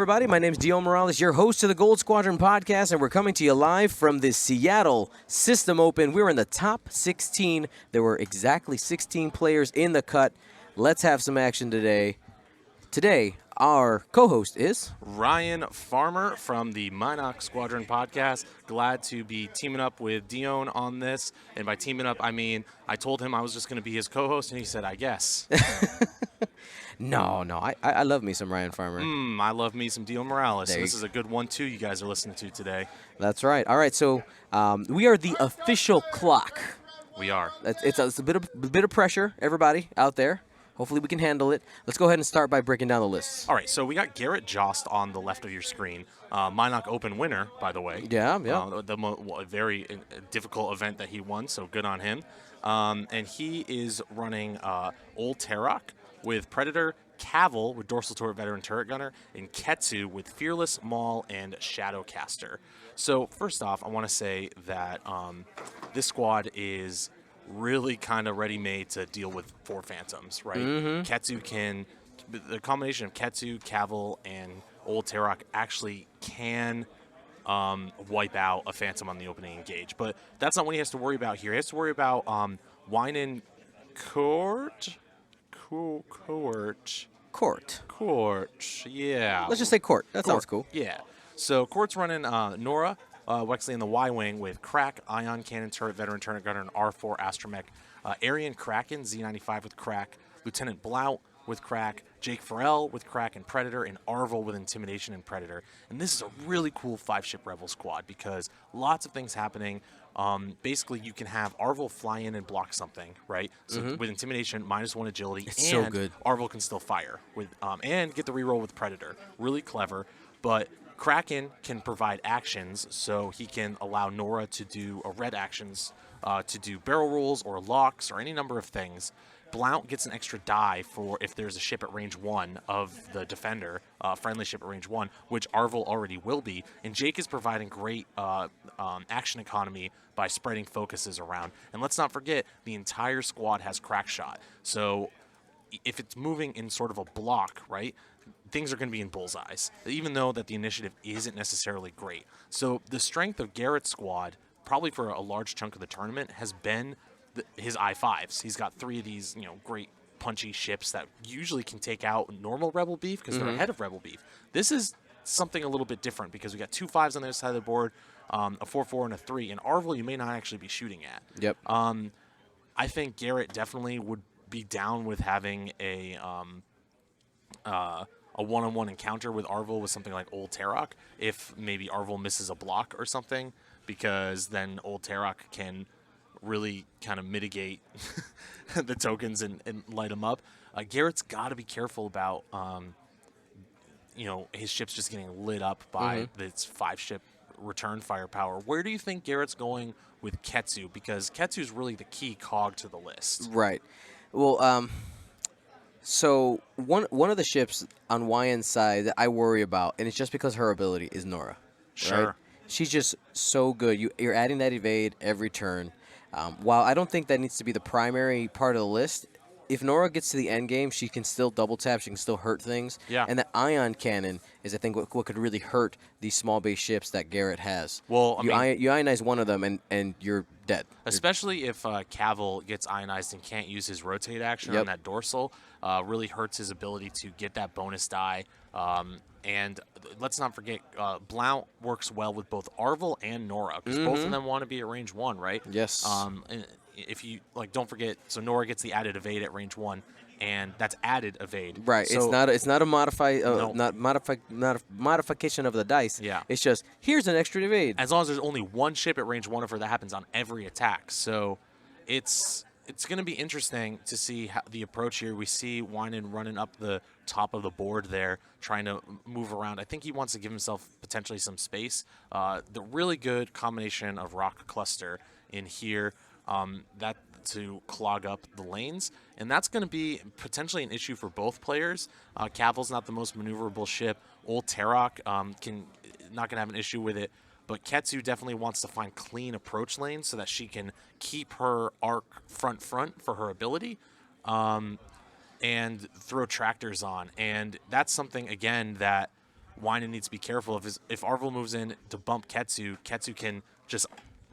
everybody. My name is Dio Morales, your host of the Gold Squadron podcast, and we're coming to you live from the Seattle System Open. We're in the top 16. There were exactly 16 players in the cut. Let's have some action today. Today, our co-host is Ryan Farmer from the Minox Squadron podcast. Glad to be teaming up with Dion on this. And by teaming up, I mean I told him I was just going to be his co-host, and he said, I guess. No, I love me some Ryan Farmer. I love me some Dion Morales. So There this is a good one, too, you guys are listening to today. That's right. All right, so we are the official clock. We are. It's a bit of pressure, everybody out there. Hopefully we can handle it. Let's go ahead and start by breaking down the lists. All right, so we got Garret Jost on the left of your screen. Minox Open winner, by the way. Yeah. A very difficult event that he won, so good on him. And he is running Old Tarok with Predator, Cavill with Dorsal Turret Veteran Turret Gunner, and Ketsu with Fearless, Maul, and Shadowcaster. So first off, I want to say that this squad is really kind of ready-made to deal with 4 Phantoms, right? Ketsu the combination of Ketsu, Cavill, and Old Tarok actually can wipe out a Phantom on the opening engage. But that's not what he has to worry about here. He has to worry about Wynand, Coert, yeah. Let's just say Coert. That sounds cool. Yeah. So Court's running Nora, Wexley in the Y-Wing with Crack, Ion Cannon, Turret, Veteran, Turret Gunner, and R4 Astromech. Arian Kraken, Z95 with Crack, Lieutenant Blount with Crack, Jake Farrell with Crack and Predator, and Arvel with Intimidation and Predator. And this is a really cool 5-ship Rebel squad because lots of things happening. Basically, you can have Arvel fly in and block something, right? So with Intimidation, -1 agility, It's and so good. Arvel can still fire with and get the reroll with Predator. Really clever, but Kraken can provide actions, so he can allow Nora to do red actions, to do barrel rolls or locks or any number of things. Blount gets an extra die for if there's a ship at range 1 of the defender, friendly ship at range 1, which Arvel already will be. And Jake is providing great action economy by spreading focuses around. And let's not forget, the entire squad has crack shot. So if it's moving in sort of a block, right, things are going to be in bullseyes, even though that the initiative isn't necessarily great. So the strength of Garrett's squad, probably for a large chunk of the tournament, has been his I-5s. He's got 3 of these, great punchy ships that usually can take out normal Rebel beef because they're ahead of Rebel beef. This is something a little bit different because we got 2 5s on the other side of the board, a 4-4 and a 3, and Arvel you may not actually be shooting at. Yep. I think Garret definitely would be down with having a one-on-one encounter with Arvel with something like Old Tarok if maybe Arvel misses a block or something, because then Old Tarok can really kind of mitigate the tokens and light them up. Garrett's got to be careful about his ships just getting lit up by its 5-ship return firepower. Where do you think Garrett's going with Ketsu? Because Ketsu's really the key cog to the list. Right. Well, so one of the ships on Wynand's side that I worry about, and it's just because her ability, is Nora. Sure. Right? She's just so good. You're adding that evade every turn. While I don't think that needs to be the primary part of the list, if Nora gets to the end game, she can still double tap. She can still hurt things. Yeah. And the ion cannon is, I think, what could really hurt these small base ships that Garret has. Well, you ionize one of them, and you're dead. Especially if Cavill gets ionized and can't use his rotate action on that dorsal, really hurts his ability to get that bonus die. And let's not forget, Blount works well with both Arvel and Nora because both of them want to be at range 1, right? Yes. And if you don't forget, so Nora gets the added evade at range 1, and that's added evade. Right. So, it's not a modification of the dice. Yeah. It's just here's an extra evade. as long as there's only one ship at range 1 of her, that happens on every attack. So it's going to be interesting to see how the approach here. We see Wynand running up the top of the board there, trying to move around. I think he wants to give himself potentially some space. The really good combination of Rock Cluster in here, that to clog up the lanes, and that's going to be potentially an issue for both players. Cavill's not the most maneuverable ship. Old Tarok not going to have an issue with it. But Ketsu definitely wants to find clean approach lanes so that she can keep her arc front for her ability, and throw tractors on. And that's something, again, that Wynand needs to be careful. If Arvel moves in to bump Ketsu, Ketsu can just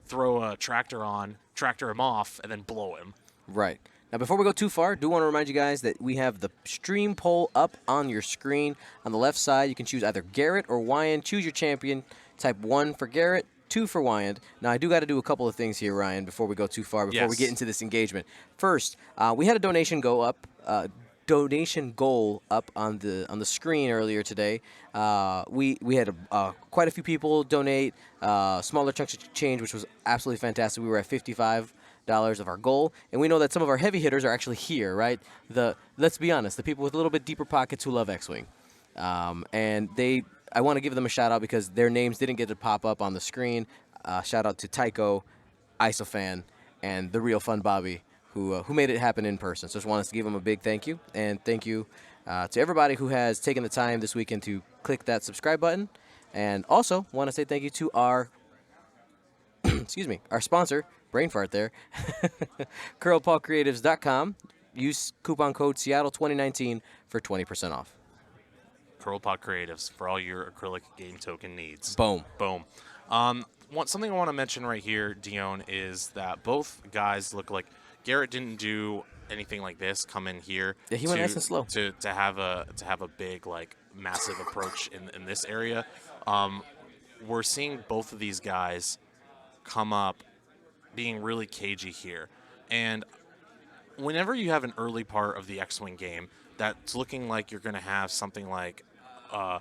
throw a tractor him off, and then blow him. Right. Now, before we go too far, I do want to remind you guys that we have the stream poll up on your screen. On the left side, you can choose either Garret or Wynand. Choose your champion. Type 1 for Garret, 2 for Wynand. Now, I do got to do a couple of things here, Ryan, before we go too far, before we get into this engagement. First, we had a donation goal up on the screen earlier today. We had quite a few people donate smaller chunks of change, which was absolutely fantastic. We were at $55 of our goal, and we know that some of our heavy hitters are actually here, right? Let's be honest, the people with a little bit deeper pockets who love X-Wing, and I want to give them a shout out because their names didn't get to pop up on the screen. Shout out to Tycho, Isofan, and the real fun Bobby, who made it happen in person. So just want us to give them a big thank you, and thank you to everybody who has taken the time this weekend to click that subscribe button, and also want to say thank you to our our sponsor, brain fart there, CurlPawCreatives.com. Use coupon code Seattle2019 for 20% off. Paw Creatives for all your acrylic game token needs. Boom. Boom. Something I want to mention right here, Dion, is that both guys look like Garret didn't do anything like this. Come in here. Yeah, he went nice and slow. To have a big, like, massive approach in this area. We're seeing both of these guys come up being really cagey here, and whenever you have an early part of the X-Wing game that's looking like you're going to have something like a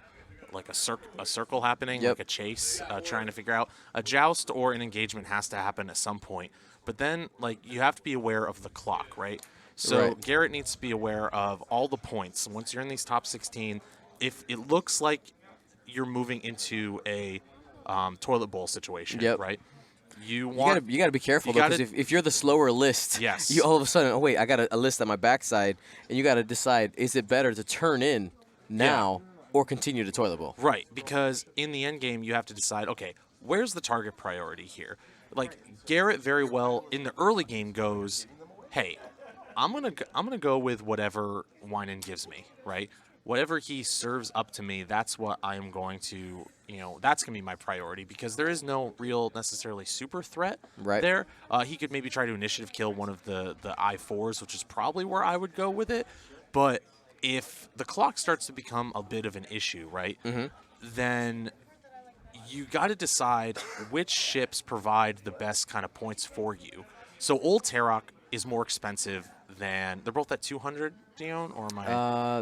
circle happening, like a chase, trying to figure out a joust or an engagement has to happen at some point. But then, like, you have to be aware of the clock, right? So Garret needs to be aware of all the points. Once you're in these top 16, if it looks like you're moving into a toilet bowl situation, right? You got to be careful because if you're the slower list, you all of a sudden, oh wait, I got a list on my backside, and you got to decide, is it better to turn in now or continue to toilet bowl? Right, because in the end game, you have to decide, okay, where's the target priority here? Like, Garret very well in the early game goes, hey, I'm gonna go with whatever Wynand gives me, right? Whatever he serves up to me, that's what I'm going to, that's going to be my priority because there is no real necessarily super threat there. He could maybe try to initiative kill one of the I-4s, which is probably where I would go with it. But if the clock starts to become a bit of an issue, right, then you got to decide which ships provide the best kind of points for you. So Old Terok is more expensive than, they're both at 200, Dion, or am I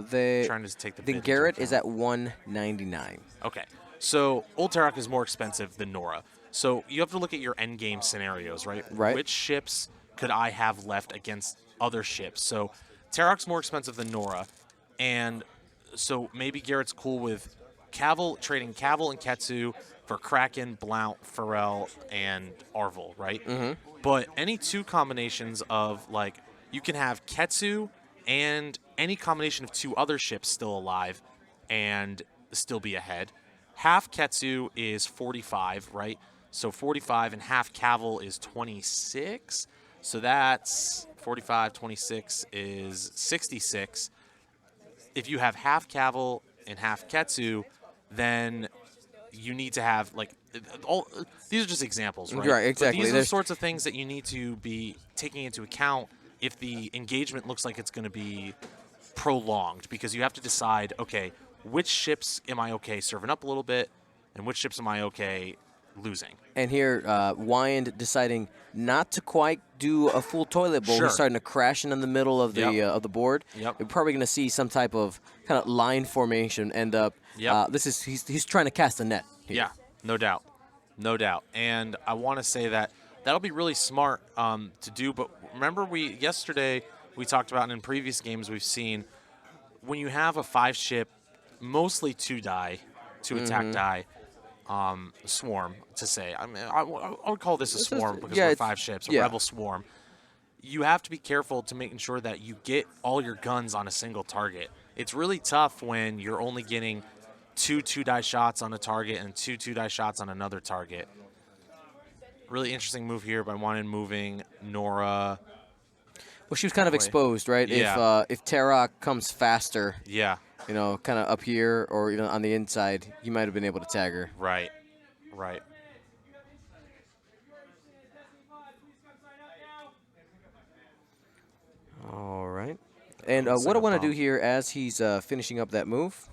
trying to take the bid? The Garret is at 199. Okay, so Old Terok is more expensive than Nora. So you have to look at your end game scenarios, right? Which ships could I have left against other ships? So Terok's more expensive than Nora, and so maybe Garrett's cool with trading Cavill and Ketsu for Kraken, Blount, Pharrell, and Arvel, right? But any two combinations of, like, you can have Ketsu and any combination of two other ships still alive and still be ahead. Half Ketsu is 45, right? So 45 and half Cavill is 26. So that's 45, 26 is 66. If you have half Cavill and half Ketsu, then you need to have, like, all these are just examples, right? Right, exactly. But these are the sorts of things that you need to be taking into account if the engagement looks like it's going to be prolonged, because you have to decide, okay, which ships am I okay serving up a little bit, and which ships am I okay losing? And here, Wynand deciding not to quite do a full toilet bowl. He's starting to crash in the middle of the board. You're probably going to see some type of kind of line formation end up. He's trying to cast a net here. Yeah, no doubt. And I want to say that that'll be really smart to do. But remember, yesterday we talked about, and in previous games we've seen, when you have a 5-ship, mostly 2-die, 2-attack die, swarm, to say. I mean, I would call this a swarm because we're 5 ships, a rebel swarm. You have to be careful to making sure that you get all your guns on a single target. It's really tough when you're only getting 2-die shots on a target and 2-die shots on another target. Really interesting move here by Wynand moving Nora. Well, she was kind of exposed, right? Yeah. If Tarok comes faster, Yeah. you know, kind of up here or even on the inside, you might have been able to tag her. Right. Right. All right. And Looks what I like a want to do bump. here as he's finishing up that move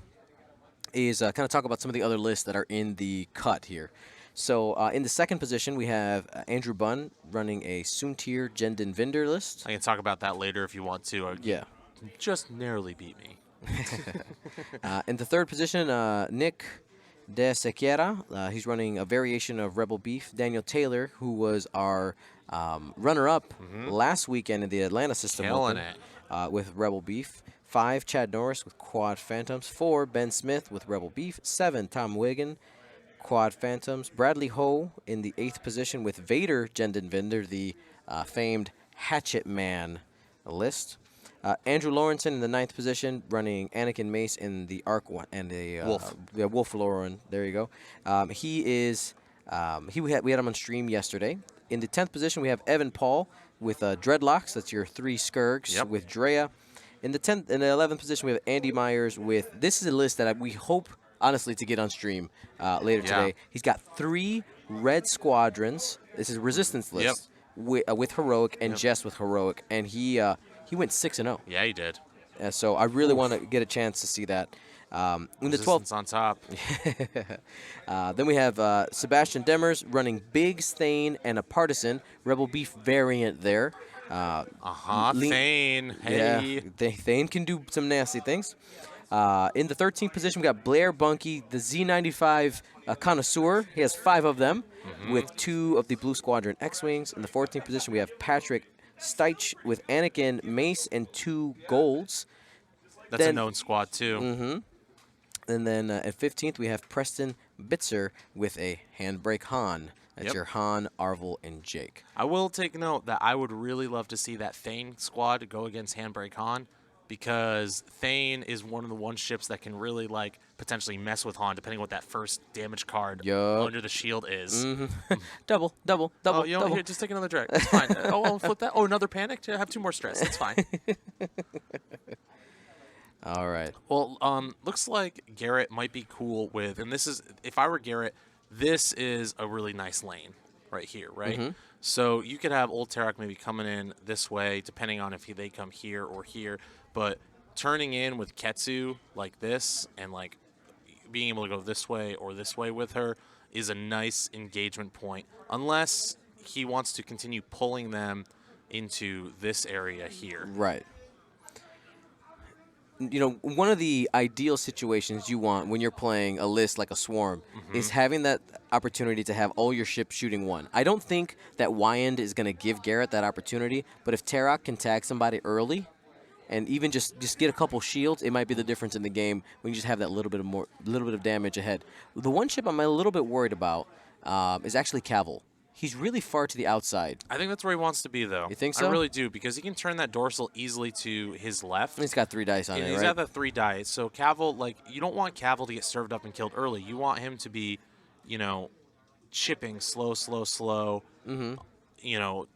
is kind of talk about some of the other lists that are in the cut here. So in the second position, we have Andrew Bunn running a Soontir Jendin Vinder list. I can talk about that later if you want to. Yeah. You just narrowly beat me. In the third position, Nick De Sequeira. He's running a variation of Rebel Beef. Daniel Taylor, who was our runner-up last weekend in the Atlanta System Killing Open it. with Rebel Beef. 5, Chad Norris with Quad Phantoms. 4, Ben Smith with Rebel Beef. 7, Tom Wigan, Quad Phantoms. Bradley Ho in the 8th position with Vader Jendin Vinder, the famed Hatchet Man list. Andrew Lawrenson in the 9th position, running Anakin Mace in the Arc one and the Wolf. The Wolf Lauren. There you go. He is. We had him on stream yesterday. In the 10th position, we have Evan Paul with Dreadlocks. That's your 3 Skirgs Yep. with Drea. In the 11th position, we have Andy Myers with. This is a list that we hope honestly to get on stream later today. He's got 3 Red Squadrons. This is a Resistance list with Heroic and Jess with Heroic, and he went 6-0. Yeah, he did. So I really want to get a chance to see that. In the 12th, Resistance on top. then we have Sebastian Demers running Big Stain and a Partisan Rebel Beef variant there. Thane. Hey. Yeah, Thane can do some nasty things. In the 13th position, we got Blair Bunky, the Z95 connoisseur. He has 5 of them with 2 of the Blue Squadron X-Wings. In the 14th position, we have Patrick Steich with Anakin Mace and 2 golds. That's a known squad, too. And then at 15th, we have Preston Bitzer with a Handbrake Han. That's your Han, Arvel, and Jake. I will take note that I would really love to see that Thane squad go against Handbrake Han, because Thane is one of the ships that can really potentially mess with Han, depending on what that first damage card under the shield is. Double. Oh, you know, double. here, just take another drag. It's fine. I'll flip that. Oh, another panic? I have 2 more stress. That's fine. All right. Well, looks like Garret might be cool with, and this is, if I were Garret, this is a really nice lane right here, right? So you could have Old Tarok maybe coming in this way, depending on if they come here or here, but turning in with Ketsu like this and being able to go this way or this way with her is a nice engagement point, unless he wants to continue pulling them into this area here. Right. You know, one of the ideal situations you want when you're playing a list like a Swarm is having that opportunity to have all your ships shooting 1. I don't think that Wynand is going to give Garret that opportunity, but if Tarok can tag somebody early and even just get a couple shields, it might be the difference in the game when you just have that little bit of damage ahead. The one ship I'm a little bit worried about is actually Cavill. He's really far to the outside. I think that's where he wants to be, though. You think so? I really do, because he can turn that dorsal easily to his left. He's got 3 dice on it, right? He's got that 3 dice. So Cavill, you don't want Cavill to get served up and killed early. You want him to be, chipping slow.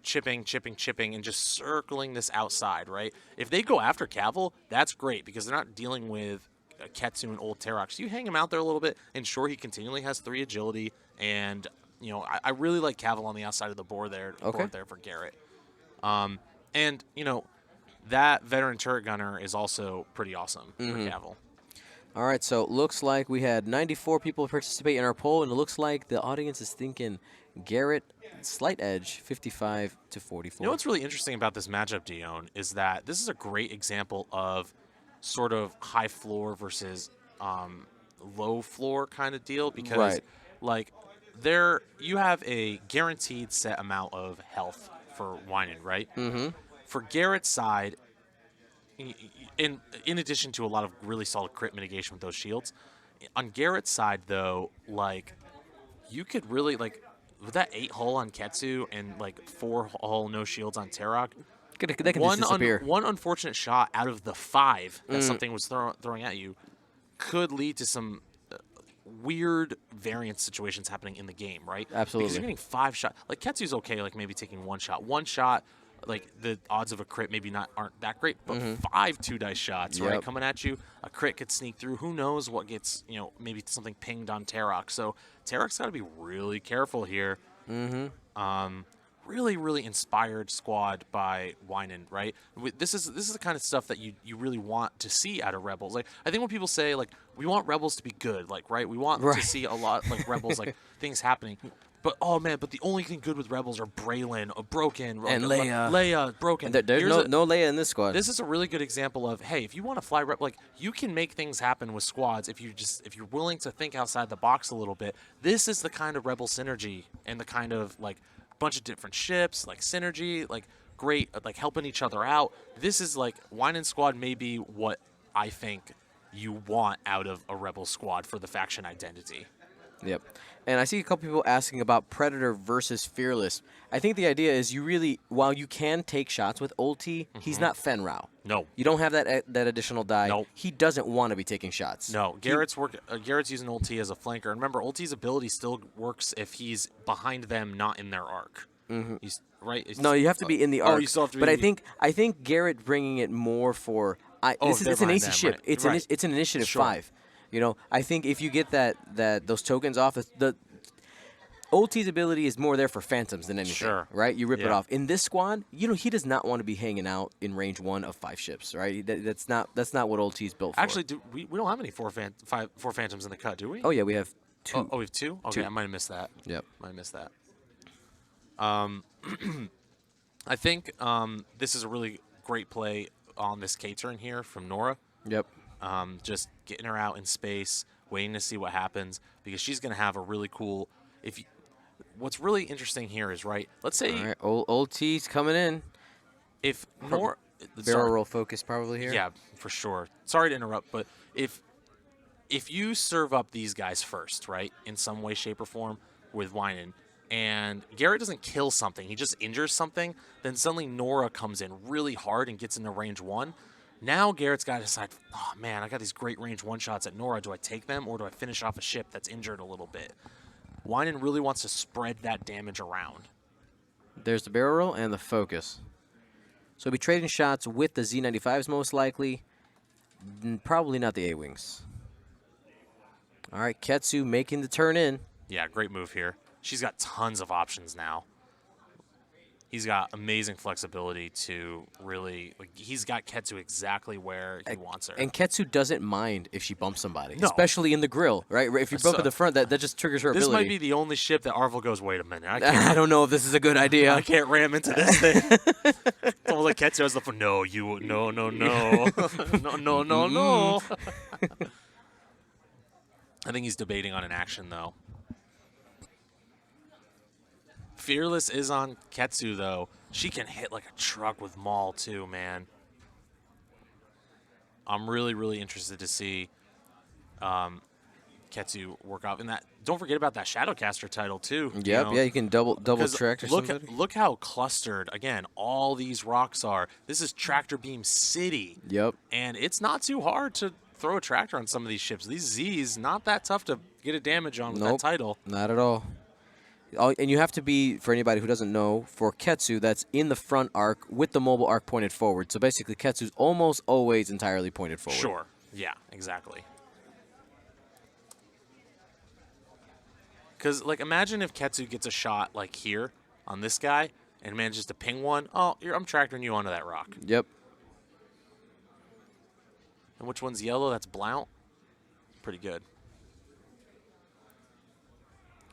Chipping, and just circling this outside, right? If they go after Cavill, that's great, because they're not dealing with Ketsu and Old Tarok. So you hang him out there a little bit, and sure, he continually has 3 agility, and I really like Cavill on the outside of the board there, for Garret. And that veteran turret gunner is also pretty awesome for Cavill. All right, so it looks like we had 94 people participate in our poll, and it looks like the audience is thinking Garret slight edge, 55 to 44. You know what's really interesting about this matchup, Dion, is that this is a great example of sort of high floor versus low floor kind of deal, because there you have a guaranteed set amount of health for Wynand, right? For Garrett's side, in addition to a lot of really solid crit mitigation with those shields, on Garrett's side though, you could really with that 8 hull on Ketsu and 4 hull no shields on Tarok, they can just disappear. One unfortunate shot out of the 5 that something was throwing at you could lead to some weird variance situations happening in the game, right? Absolutely. Because you're getting 5 shots. Ketsu's okay, maybe taking 1 shot. 1 shot like the odds of a crit maybe aren't that great, but 5 2-dice shots, Yep. right, coming at you. A crit could sneak through. Who knows what gets, maybe something pinged on Tarok. So Tarok's got to be really careful here. Really, really inspired squad by Wynand, right? This is the kind of stuff that you really want to see out of Rebels. Like, I think when people say, like, we want Rebels to be good, like, right? We want to see a lot, like, Rebels, like, things happening. But, oh, man, but the only thing good with Rebels are Braylon, Broken, And Leia. Leia, Broken. And there's no Leia in this squad. This is a really good example of, hey, if you want to fly, like, you can make things happen with squads if you're willing to think outside the box a little bit. This is the kind of Rebel synergy and the kind of, like, bunch of different ships, like synergy, like great, like helping each other out. This is like Wynand squad may be what I think you want out of a Rebel squad for the faction identity. Yep. And I see a couple people asking about Predator versus Fearless. I think the idea is you really, while you can take shots with ulti, he's not Fenrau. No. You don't have that additional die. Nope. He doesn't want to be taking shots. No. Garrett's using ulti as a flanker. And remember, ulti's ability still works if he's behind them, not in their arc. He's right. No, you have to be in the arc. Oh, you still have to be. But I think Garret bringing it more for it's an AC ship. Right. It's an initiative Sure. 5. I think if you get those tokens off, the ulti's ability is more there for phantoms than anything. Sure. Right? You rip it Yeah. off. In this squad, he does not want to be hanging out in range 1 of 5 ships. Right? That's not what ulti's built for. Actually, we don't have any four phantoms in the cut, do we? Oh yeah, we have 2. Oh, we have 2. Okay, 2. I might have missed that. Yep. Might have missed that. I think this is a really great play on this K-turn here from Nora. Yep. Just getting her out in space, waiting to see what happens, because she's going to have a really cool. What's really interesting here is, right, let's say. All right, old T's coming in. If Nora. Barrel roll focus probably here. Yeah, for sure. Sorry to interrupt, but if you serve up these guys first, right, in some way, shape, or form with Wynand, and Garret doesn't kill something, he just injures something, then suddenly Nora comes in really hard and gets into range 1. Now Garrett's got to decide, oh, man, I got these great range 1 shots at Nora. Do I take them, or do I finish off a ship that's injured a little bit? Wynand really wants to spread that damage around. There's the barrel roll and the focus. So he'll be trading shots with the Z95s most likely. Probably not the A-Wings. All right, Ketsu making the turn in. Yeah, great move here. She's got tons of options now. He's got amazing flexibility to really, he's got Ketsu exactly where he wants her. And Ketsu doesn't mind if she bumps somebody, No. especially in the grill, right? If you bump at the front, that just triggers her This ability. might be the only ship that Arvel goes, wait a minute, I don't know if this is a good idea. I can't ram into this thing. It's almost like Ketsu has the phone. No. No. I think he's debating on an action, though. Fearless is on Ketsu, though. She can hit like a truck with Maul, too, man. I'm really, really interested to see Ketsu work off. And that, don't forget about that Shadowcaster title, too. Yep, you can double tractor somebody. Look how clustered, again, all these rocks are. This is Tractor Beam City. Yep. And it's not too hard to throw a tractor on some of these ships. These Z's, not that tough to get a damage on with that title. Not at all. And you have to be, for anybody who doesn't know, for Ketsu, that's in the front arc with the mobile arc pointed forward. So basically, Ketsu's almost always entirely pointed forward. Sure. Yeah, exactly. Because, like, imagine if Ketsu gets a shot, like, here on this guy and manages to ping one. Oh, I'm tractoring you onto that rock. Yep. And which one's yellow? That's Blount. Pretty good.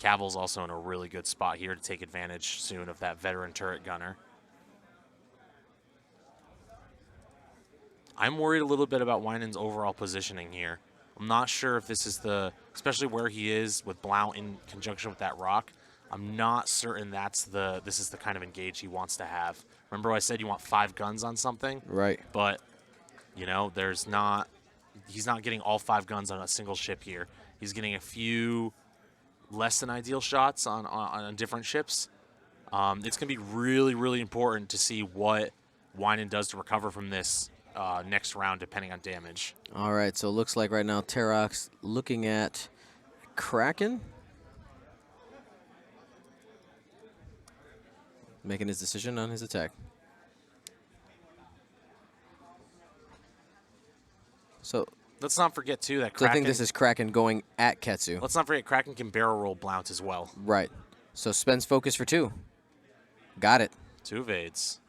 Caval's also in a really good spot here to take advantage soon of that veteran turret gunner. I'm worried a little bit about Wynand's overall positioning here. I'm not sure if this is especially where he is with Blount in conjunction with that rock. I'm not certain this is the kind of engage he wants to have. Remember I said you want 5 guns on something? Right. But, he's not getting all 5 guns on a single ship here. He's getting a few less than ideal shots on different ships. It's going to be really, really important to see what Wynand does to recover from this next round, depending on damage. All right, so it looks like right now Tarok's looking at Kraken. Making his decision on his attack. So, Let's not forget, too, that so I Kraken... think this is Kraken going at Ketsu. Let's not forget Kraken can barrel roll Blount as well. Right. So spends focus for 2. Got it. 2 evades.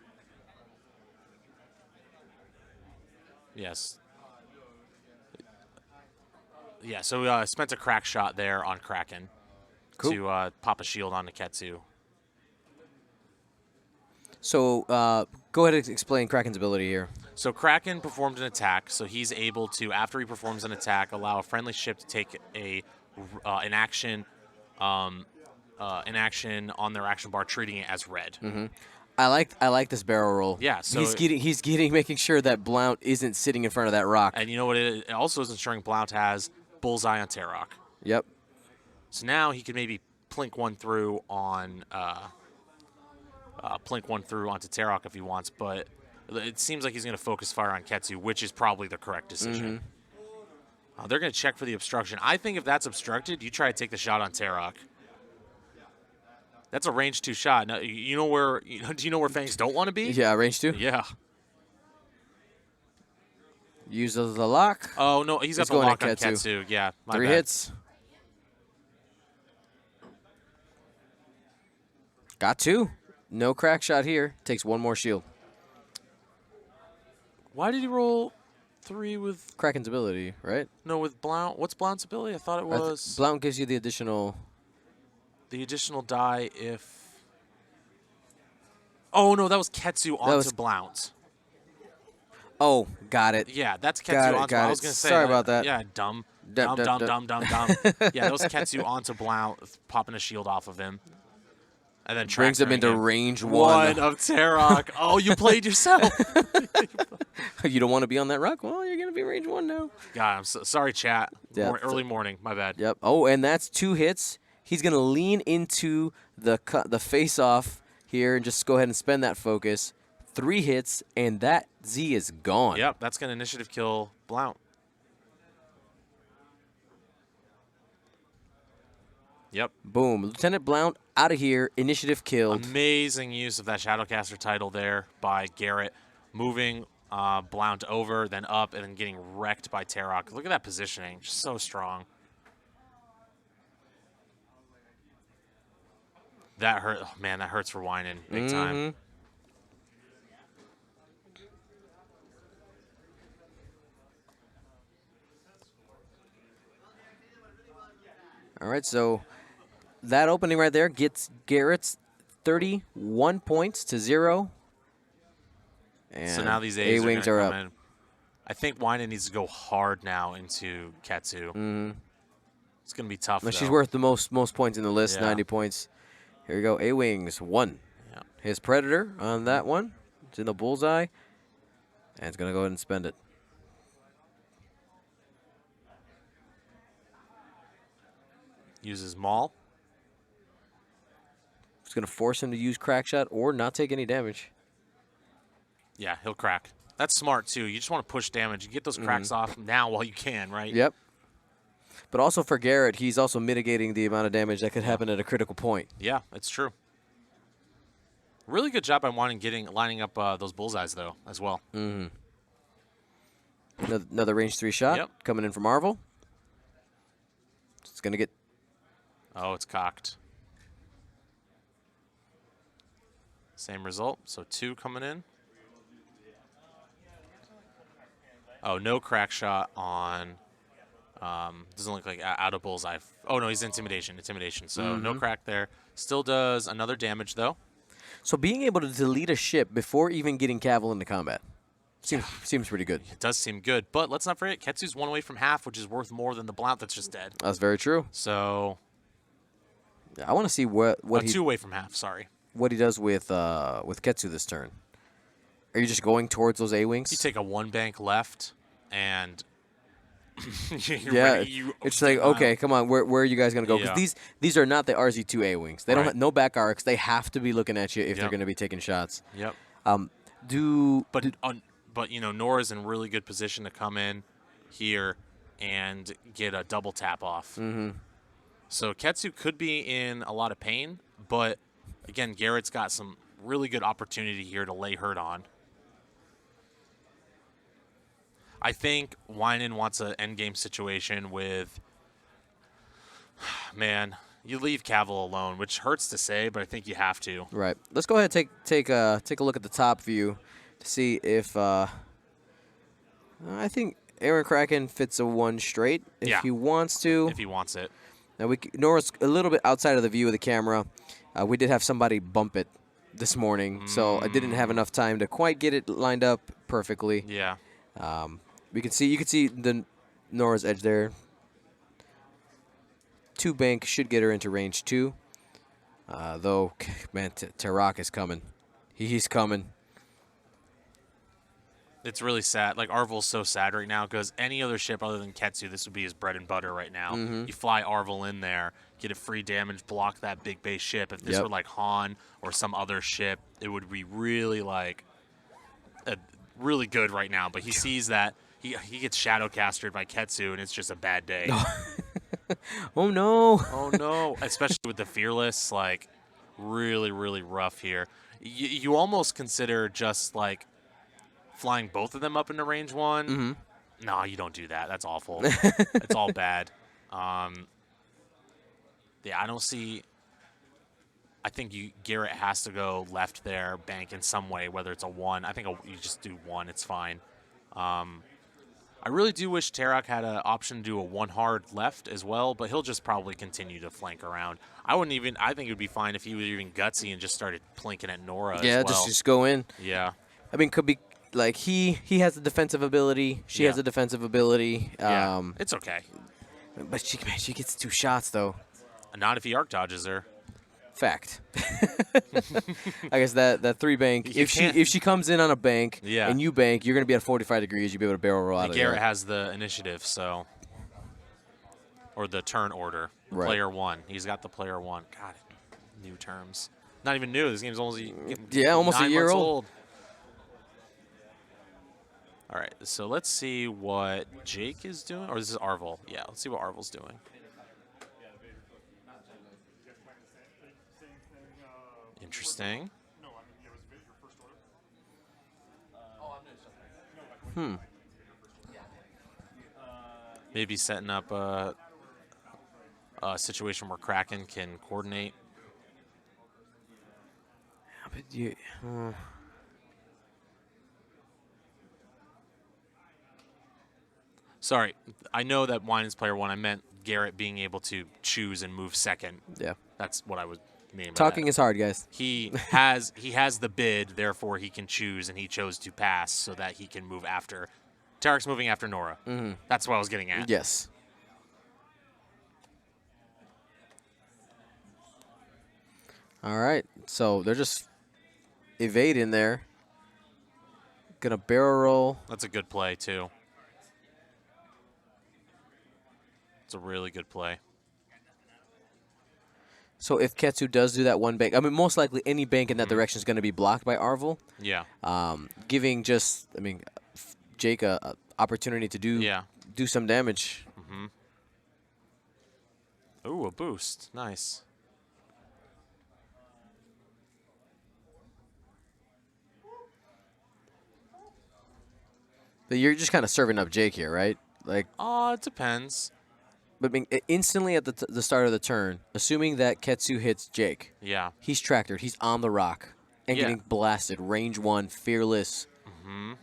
Yes. Yeah, so spent a crack shot there on Kraken to pop a shield onto Ketsu. So go ahead and explain Kraken's ability here. So Kraken performed an attack, so he's able to, after he performs an attack, allow a friendly ship to take an action on their action bar, treating it as red. Mm-hmm. I like this barrel roll. Yeah, so he's making sure that Blount isn't sitting in front of that rock. And you know what? It also is ensuring Blount has bullseye on Tarok. Yep. So now he can maybe plink one through onto Tarok if he wants, but it seems like he's going to focus fire on Ketsu, which is probably the correct decision. Mm-hmm. They're going to check for the obstruction. I think if that's obstructed, you try to take the shot on Tarok. That's a range 2 shot. Now, do you know where Fangs don't want to be? Yeah, range 2. Yeah. Uses the lock. Oh no, he's got the lock on Ketsu. Yeah, my 3 bad. hits. Got 2. No crack shot here. Takes 1 more shield. Why did he roll 3 with Kraken's ability, right? No, with Blount. What's Blount's ability? I thought it was Blount gives you the additional die if. Oh no, that was Ketsu onto Blount. Oh, got it. Yeah, that's Ketsu onto. I was gonna say. Sorry about that. Yeah, dumb. Yeah, that was Ketsu onto Blount, popping a shield off of him. And then brings him into range 1 of Tarok. Oh, you played yourself. You don't want to be on that rock? Well, you're going to be range 1 now. God, I'm sorry, chat. Yeah. Early morning. My bad. Yep. Oh, and that's 2 hits. He's going to lean into the face-off here and just go ahead and spend that focus. 3 hits, and that Z is gone. Yep, that's going to initiative kill Blount. Yep. Boom. Lieutenant Blount out of here. Initiative killed. Amazing use of that Shadowcaster title there by Garret. Moving Blount over, then up, and then getting wrecked by Tarok. Look at that positioning. Just so strong. That hurt. Oh, man, that hurts for Wynand big time. All right, so that opening right there gets Garrett's 31 points to 0. And so now these A-wings are up. In. I think Wynand needs to go hard now into Ketsu. It's going to be tough, though. She's worth the most points in the list, 90 points. Here we go, A-wings, 1. Yeah. His Predator on that one. It's in the bullseye. And it's going to go ahead and spend it. Uses Maul. It's going to force him to use crack shot or not take any damage. Yeah, he'll crack. That's smart, too. You just want to push damage. You get those cracks off now while you can, right? Yep. But also for Garret, he's also mitigating the amount of damage that could happen at a critical point. Yeah, it's true. Really good job by lining up those bullseyes, though, as well. Another range 3 shot coming in from Marvel. It's going to get... Oh, it's cocked. Same result. So 2 coming in. Oh, no crack shot on. Doesn't look like out of bullseye. Oh no, he's intimidation. So no crack there. Still does another damage though. So being able to delete a ship before even getting Cavill into combat seems pretty good. It does seem good, but let's not forget Ketsu's 1 away from half, which is worth more than the Blount that's just dead. That's very true. So I want to see what he 2 away from half. Sorry. What he does with Ketsu this turn. Are you just going towards those A-wings? You take a 1 bank left, and it's like, okay, come on, where are you guys going to go? Because these are not the RZ2 A-wings. They don't have no back arcs. They have to be looking at you if they're going to be taking shots. Yep. But Nora's in really good position to come in here and get a double tap off. So Ketsu could be in a lot of pain, but again, Garrett's got some really good opportunity here to lay hurt on. I think Wynand wants an endgame situation with, man, you leave Cavill alone, which hurts to say, but I think you have to. Right. Let's go ahead and take a look at the top view to see if I think Aaron Kraken fits a 1 straight if he wants to. If he wants it. Now Nora's a little bit outside of the view of the camera. We did have somebody bump it this morning, so I didn't have enough time to quite get it lined up perfectly. Yeah. You can see the Nora's edge there. 2 bank should get her into range 2. Though, man, Tarak is coming. He's coming. It's really sad. Like, Arvel's so sad right now because any other ship other than Ketsu, this would be his bread and butter right now. You fly Arvel in there, get a free damage, block that big base ship. If this were like Han or some other ship, it would be really, like, really good right now. But he sees that he gets shadowcasted by Ketsu, and it's just a bad day. Oh, no. Oh, no. Especially with the Fearless, like, really, really rough here. You almost consider just, like, flying both of them up into range 1. No, you don't do that. That's awful. It's all bad. Yeah, I don't see. I think Garret has to go left there, bank in some way, whether it's a 1. I think you just do 1. It's fine. I really do wish Tarak had an option to do a 1 hard left as well, but he'll just probably continue to flank around. I think it would be fine if he was even gutsy and just started plinking at Nora as well. just go in. Yeah. I mean, could be like he has the defensive ability. She has the defensive ability. It's okay. But she gets 2 shots though. Not if he arc dodges her. Fact. I guess that 3 bank. If she comes in on a bank and you bank, you're gonna be at 45 degrees. You'll be able to barrel roll out of there. Garret has the initiative, so or the turn order. Right. Player 1. He's got the player 1. God, new terms. Not even new. This game's almost almost a 9 year months old. All right, so let's see what Jake is doing, or this is Arvel. Yeah, let's see what Arvel's doing. Interesting. Maybe setting up a situation where Kraken can coordinate. But Sorry, I know that Wynand's player 1. I meant Garret being able to choose and move second. Yeah. That's what I was meaning by Talking that. is hard, guys. He has the bid, therefore he can choose, and he chose to pass so that he can move after. Tarak's moving after Nora. That's what I was getting at. Yes. All right. So they're just evading there. Gonna barrel roll. That's a good play, too. It's a really good play. So if Ketsu does do that 1 bank, I mean, most likely any bank in that direction is going to be blocked by Arvel. Yeah. Giving Jake a opportunity to do some damage. Ooh, a boost. Nice. But you're just kind of serving up Jake here, right? Like, It depends. But I mean, instantly at the start of the turn, assuming that Ketsu hits Jake, he's tractored. He's on the rock and getting blasted. Range 1, fearless.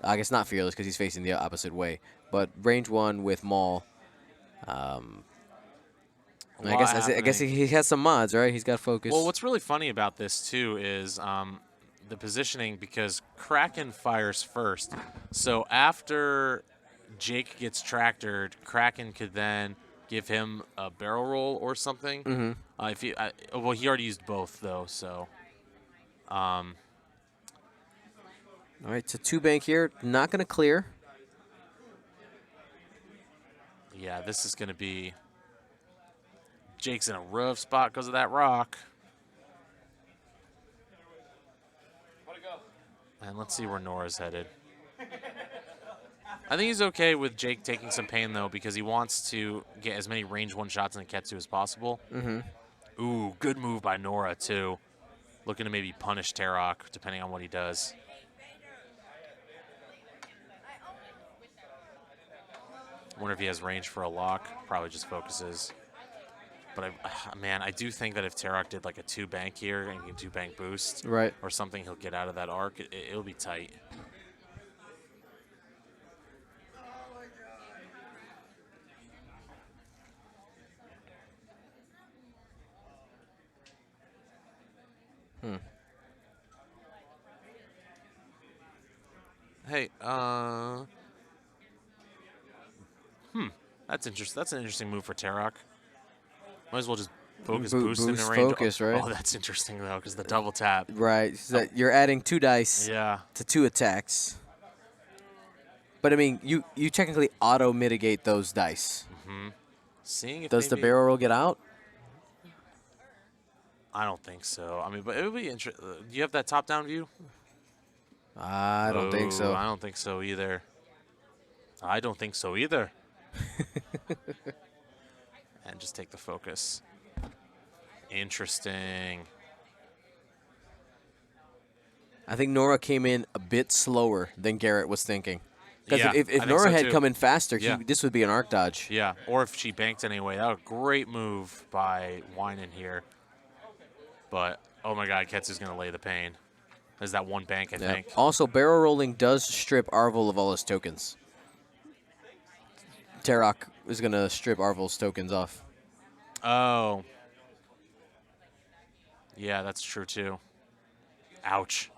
I guess not fearless because he's facing the opposite way. But range 1 with Maul. I guess he has some mods, right? He's got focus. Well, what's really funny about this, too, is the positioning because Kraken fires first. So after Jake gets tractored, Kraken could then give him a barrel roll or something. Well, he already used both, though, so. All right, so 2 bank here. Not going to clear. Yeah, this is going to be. Jake's in a rough spot because of that rock. And let's see where Nora's headed. I think he's okay with Jake taking some pain, though, because he wants to get as many range 1 shots in the Ketsu as possible. Ooh, good move by Nora, too. Looking to maybe punish Tarak, depending on what he does. wonder if he has range for a lock. Probably just focuses. But, man, I do think that if Tarok did like a 2-bank here and he can 2-bank boost Right. or something, he'll get out of that arc. It'll be tight. Hey, that's interesting. That's an interesting move for Tarok. Might as well just focus boost in the Boost range. focus, right? Oh, that's interesting though, because the double tap. Right. So that you're adding 2 dice Yeah. to 2 attacks. But I mean, you technically auto mitigate those dice. Seeing if Does the maybe- barrel roll get out? I don't think so. I mean, but it would be interesting. Do you have that top-down view? I don't think so. I don't think so either. I don't think so either. And just take the focus. Interesting. I think Nora came in a bit slower than Garret was thinking. Because Yeah, if I think Nora so had too. come in faster, Yeah. this would be an arc dodge. Yeah, or if she banked anyway. That was a great move by Wynand here. But, oh my god, Ketsu's going to lay the pain. There's that 1 bank, I think. Also, barrel rolling does strip Arvel of all his tokens. Tarok is going to strip Arvel's tokens off. Oh. Yeah, that's true too. Ouch.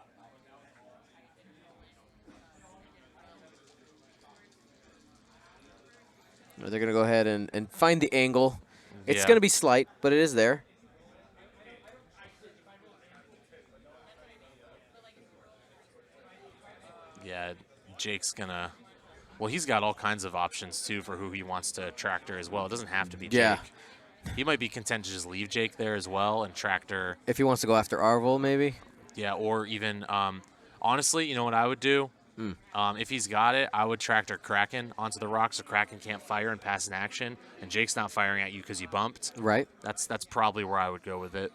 They're going to go ahead and find the angle. It's Yeah. going to be slight, but it is there. Yeah, Jake's gonna. Well, he's got all kinds of options too for who he wants to tractor as well. It doesn't have to be Jake. Yeah. He might be content to just leave Jake there as well and tractor. If he wants to go after Arvel, maybe. Yeah, or even honestly, you know what I would do? If he's got it, I would tractor Kraken onto the rock so Kraken can't fire and pass an action, and Jake's not firing at you because you bumped. Right. That's probably where I would go with it.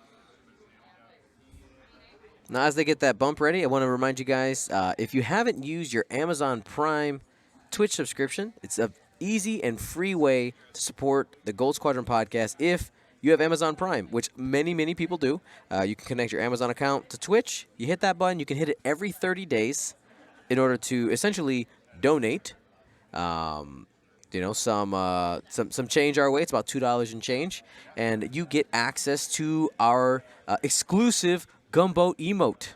Now, as they get that bump ready, I want to remind you guys, if you haven't used your Amazon Prime Twitch subscription, it's an easy and free way to support the Gold Squadron podcast if you have Amazon Prime, which many, many people do. You can connect your Amazon account to Twitch. You hit that button. You can hit it every 30 days in order to essentially donate some change our way. It's about $2 and change. And you get access to our exclusive Gunboat emote,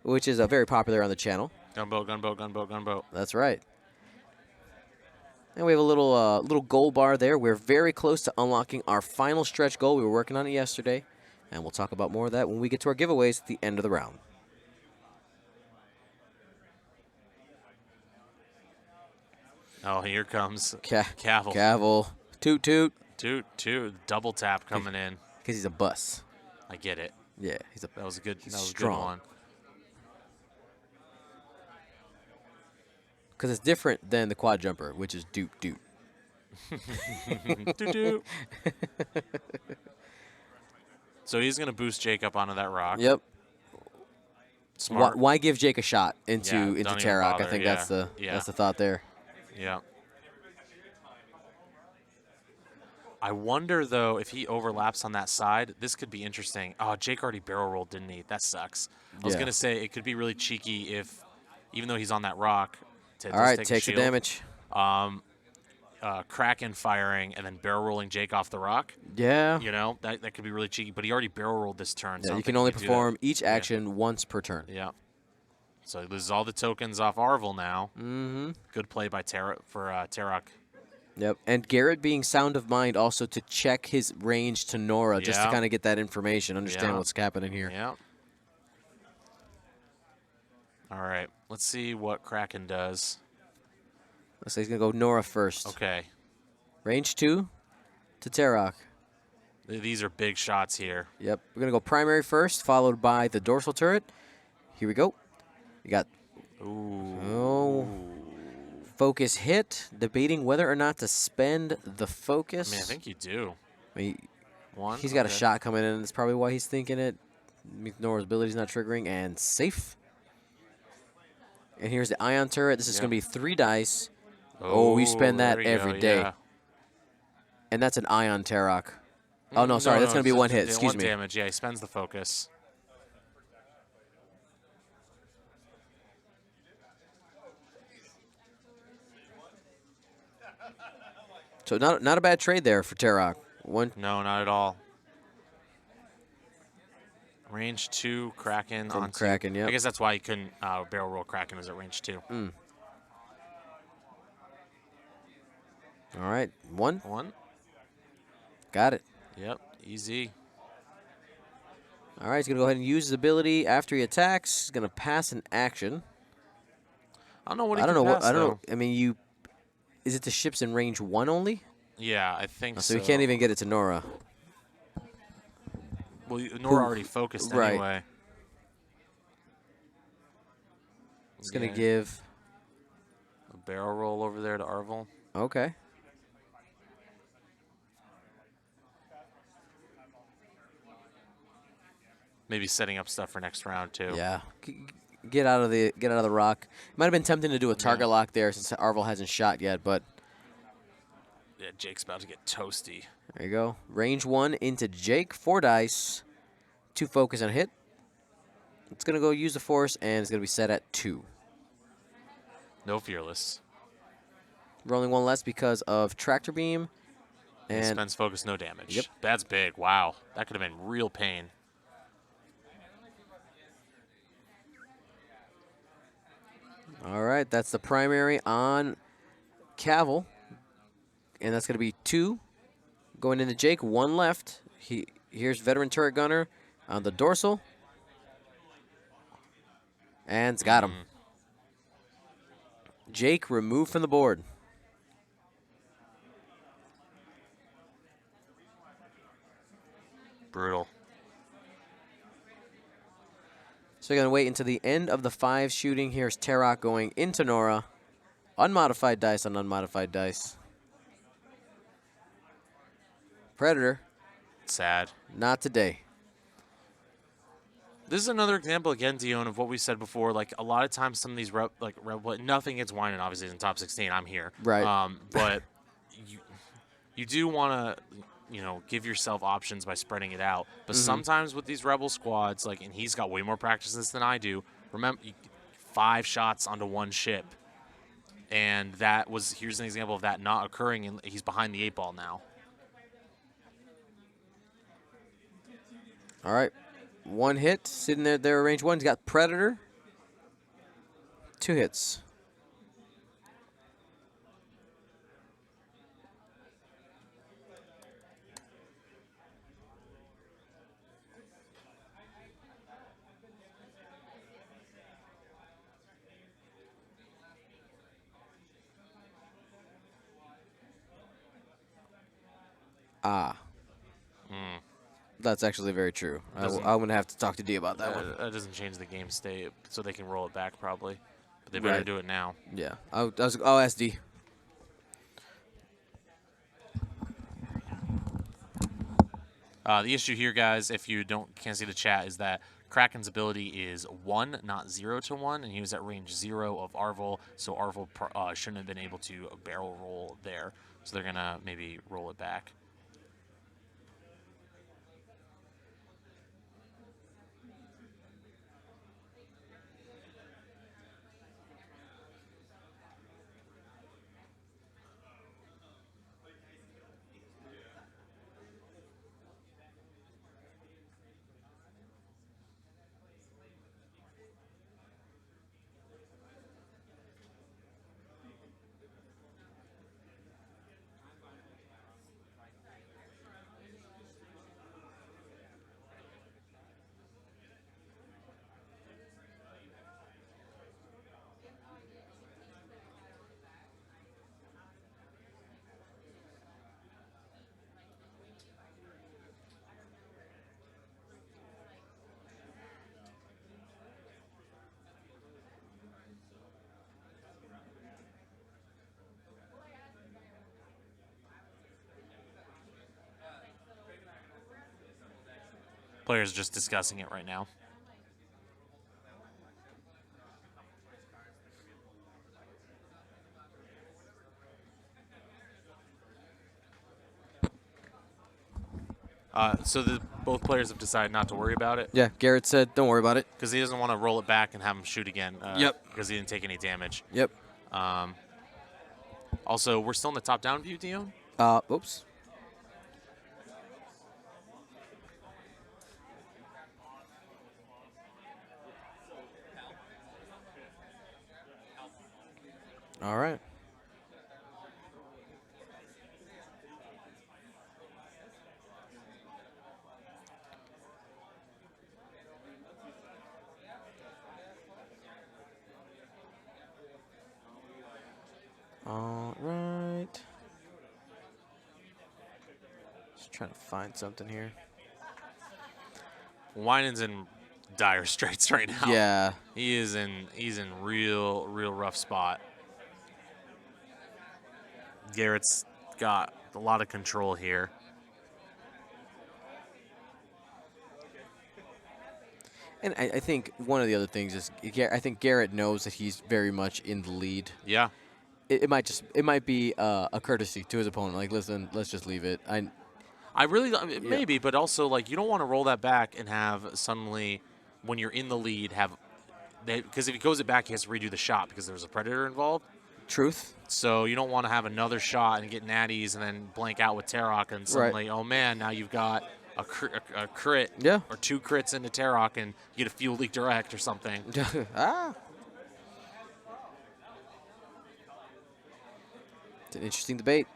which is very popular on the channel. Gunboat, gunboat, gunboat, gunboat. That's right. And we have a little goal bar there. We're very close to unlocking our final stretch goal. We were working on it yesterday, and we'll talk about more of that when we get to our giveaways at the end of the round. Oh, here comes Cavill. Cavill. Toot toot. Toot. Double tap coming in. Because he's a bus. I get it. Yeah, That was a good. That was a good strong. one. Because it's different than the quad jumper, which is doot doot. Doo-doo. So he's gonna boost Jake up onto that rock. Yep. Smart. Why give Jake a shot into don't even Tarok? bother, I think yeah. that's the thought there. Yeah. I wonder though if he overlaps on that side. This could be interesting. Oh, Jake already barrel rolled, didn't he? That sucks. I was Yeah. gonna say it could be really cheeky if, even though he's on that rock, to All right, just take takes the shield. damage. Kraken firing and then barrel rolling Jake off the rock. Yeah. You know, that could be really cheeky, but he already barrel rolled this turn. So I Yeah, don't you think can he only do that. perform each action once per turn. Yeah. So he loses all the tokens off Arvel now. Mm-hmm. Good play by Tarok. Yep. And Garret being sound of mind also to check his range to Nora just to Yeah. kind of get that information, understand Yeah. what's happening here. Yeah. All right. Let's see what Kraken does. Looks like he's going to go Nora first. Okay. Range 2 to Tarok. These are big shots here. Yep. We're going to go primary first, followed by the dorsal turret. Here we go. You got Ooh. focus hit, debating whether or not to spend the focus. I mean, I think you do. One. He's got a okay. shot coming in. That's probably why he's thinking it. Nora's ability's not triggering, and safe. And here's the ion turret. This is Yep. going to be 3 dice. Oh, we spend there that we every go, day. yeah. And that's an Ion Tarok. Oh, no, sorry. No, That's going to be it's one hit. Excuse one me. damage. Yeah, he spends the focus. So not a bad trade there for Tarok. One. No, not at all. Range 2, Kraken From onto... Kraken, yep. I guess that's why he couldn't barrel roll Kraken, was at range 2. All right. One. 1. Got it. Yep, easy. All right, he's going to go ahead and use his ability after he attacks. He's going to pass an action. I don't know what he I don't can know pass, what. I don't though. know. I mean, is it the ships in range 1 only? Yeah, I think So he can't even get it to Nora. Well, Nora already focused Right. anyway. It's going to give... a barrel roll over there to Arvel. Okay. Maybe setting up stuff for next round, too. Yeah. Get out of the rock. Might have been tempting to do a target lock there since Arvel hasn't shot yet, but... Yeah, Jake's about to get toasty. There you go. Range 1 into Jake. 4 dice. 2 focus and a hit. It's going to go use the force, and it's going to be set at 2. No fearless. Rolling 1 less because of Tractor Beam. He And spends focus, no damage. Yep. That's big. Wow. That could have been real pain. all right, that's the primary on Cavill. And that's going to be 2 going into Jake. 1 left. Here's Veteran Turret Gunner on the dorsal. And it's got him. Jake removed from the board. Brutal. So you're going to wait until the end of the 5 shooting. Here's Tarok going into Nora. Unmodified dice on unmodified dice. Predator, Sad. not today. This is another example, again, Dion, of what we said before. Like, a lot of times some of these nothing against Wynand, obviously, in top 16. I'm here. Right. But you do want to, give yourself options by spreading it out. But sometimes with these Rebel squads, and he's got way more practices than I do. Remember, 5 shots onto 1 ship. And here's an example of that not occurring, and he's behind the 8 ball now. All right. 1 hit, sitting there range 1. He's got Predator. 2 hits. Ah. That's actually very true. I'm going to have to talk to D about that one. That doesn't change the game state, so they can roll it back probably. But they better do it now. Yeah. I'll ask D. The issue here, guys, if you can't see the chat, is that Kraken's ability is 1, not 0 to 1, and he was at range 0 of Arvel, so Arvel shouldn't have been able to barrel roll there. So they're going to maybe roll it back. Players just discussing it right now. So both players have decided not to worry about it Yeah, Garret said, don't worry about it. because he doesn't want to roll it back and have him shoot again. Yep. Because he didn't take any damage. Yep. Also, we're still in the top-down view, Dion. Oops. All right. All right. Just trying to find something here. Wynand's in dire straits right now. Yeah. He's in real rough spot. Garrett's got a lot of control here. And I think one of the other things is I think Garret knows that he's very much in the lead. Yeah. It might be a courtesy to his opponent. Like, listen, let's just leave it. I really maybe, but also like you don't want to roll that back and have suddenly when you're in the lead because if he goes it back, he has to redo the shot because there's a predator involved. Truth. So you don't want to have another shot and get natties and then blank out with Tarok and suddenly, oh man, now you've got a crit or 2 crits into Tarok and you get a fuel leak direct or something. It's an interesting debate.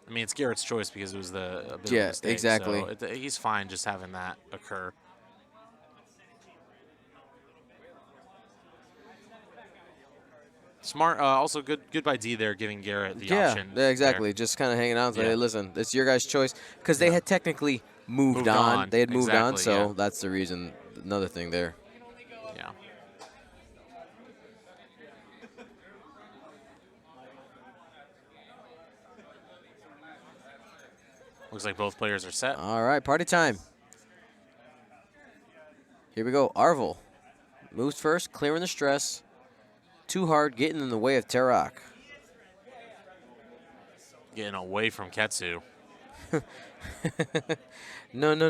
I mean, it's Garrett's choice because it was a bit of a Yeah, mistake. exactly. So he's fine just having that occur. Smart. Also, good by D there, giving Garret the option. Yeah, exactly. There. Just kind of hanging out. Like, Yeah. hey, listen, it's your guys' choice. Because they had technically moved on. They had moved on, Exactly, so yeah. that's the reason. Another thing there. Yeah. Looks like both players are set. All right, party time. Here we go. Arvel moves first, clearing the stress. Too hard, getting in the way of Tarok. Getting away from Ketsu. No. No.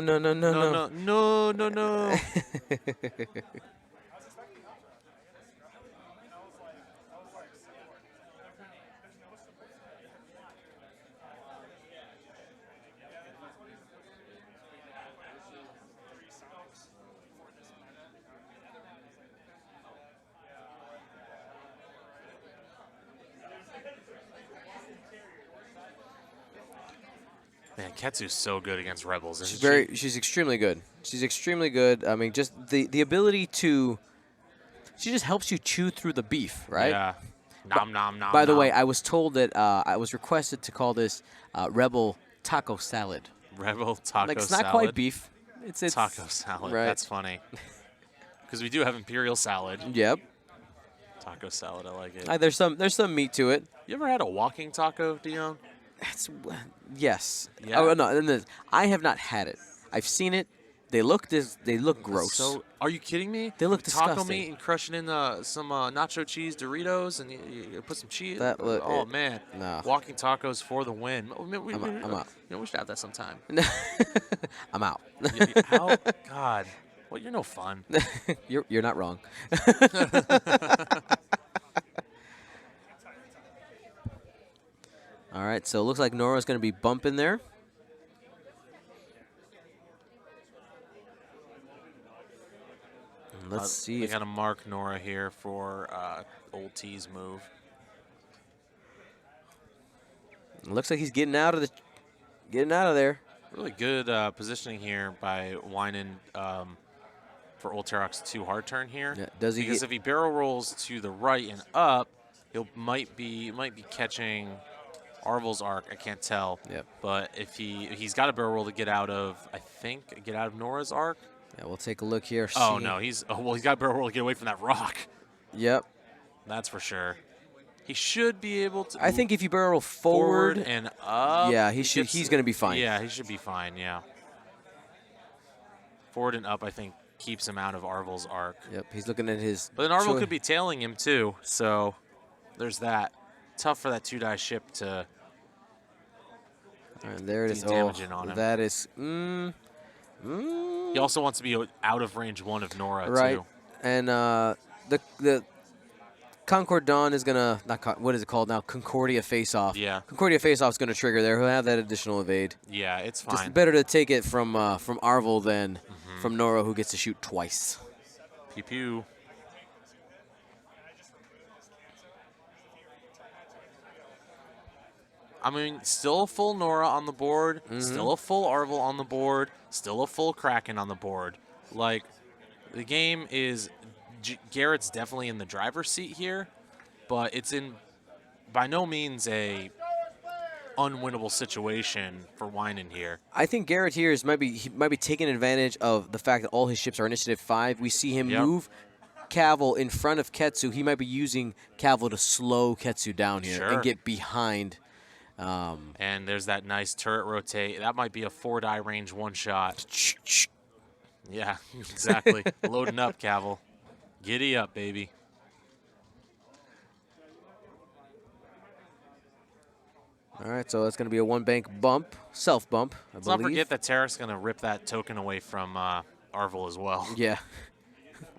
Man, Ketsu's so good against Rebels, isn't she? She's extremely good. She's extremely good. I mean, just the ability to. She just helps you chew through the beef, right? Yeah. Nom nom nom. By the nom. way, I was told that I was requested to call this Rebel taco salad. Rebel taco Like, it's salad. not quite beef. It's Taco salad. Right. That's funny. Because we do have Imperial salad. Yep. Taco salad, I like it. There's some meat to it. You ever had a walking taco, Dion? Yes. Yeah? Oh no, I have not had it. I've seen it. They look gross. So, are you kidding me? They look Taco disgusting. meat and crushing in some nacho cheese Doritos and you put some cheese. Man. Nah. Walking tacos for the win. I'm out. We should have that sometime. I'm out. How? God. Well, you're no fun. You're not wrong. All right, so it looks like Nora's going to be bumping there. And let's see. We got to mark Nora here for old T's move. It looks like he's getting out of there. Really good positioning here by Wynand for Old Tarok's 2 hard turn here. Yeah, does he because if he barrel rolls to the right and up, might be catching Arvel's arc. I can't tell. Yep. But if he's got a barrel roll to get out of, get out of Nora's arc. Yeah, we'll take a look here. Oh no, he's got a barrel roll to get away from that rock. Yep. That's for sure. He should be able to. I think if you barrel forward and up. Yeah, he's going to be fine. Yeah, he should be fine. Yeah. Forward and up, I think, keeps him out of Arvel's arc. Yep, he's looking at his. But then Arvel could be tailing him too, so there's that. Tough for that 2-die ship to. And there it is. He's damaging on him. That is. He also wants to be out of range 1 of Nora, right. too. And the Concord Dawn is gonna what is it called now? Concordia face-off. Yeah. Concordia face-off is gonna trigger there. He'll have that additional evade. Yeah, it's fine. Just better to take it from Arvel than from Nora, who gets to shoot twice. Pew pew. I mean, still a full Nora on the board, still a full Arvel on the board, still a full Kraken on the board. Like, the game is Garrett's definitely in the driver's seat here, but it's in by no means a unwinnable situation for Wynand here. I think Garret here might be taking advantage of the fact that all his ships are initiative 5. We see him move Cavill in front of Ketsu. He might be using Cavill to slow Ketsu down here and get behind. And there's that nice turret rotate. That might be a 4-die range 1-shot. Yeah, exactly. Loading up, Cavill. Giddy up, baby. All right, so that's going to be a 1-bank bump, self-bump, I Let's believe. not forget that Tarek's going to rip that token away from Arvel as well. Yeah.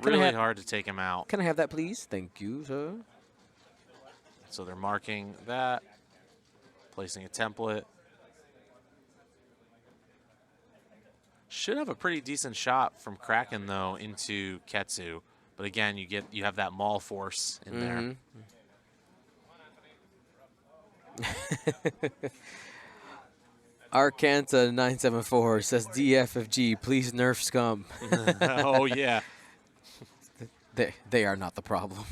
Really hard to take him out. Can I have that, please? Thank you, sir. So they're marking that, placing a template. Should have a pretty decent shot from Kraken, though, into Ketsu. But again, you have that maul force in there. Arcanta 974 says DFFG, please nerf scum. Oh yeah. They are not the problem.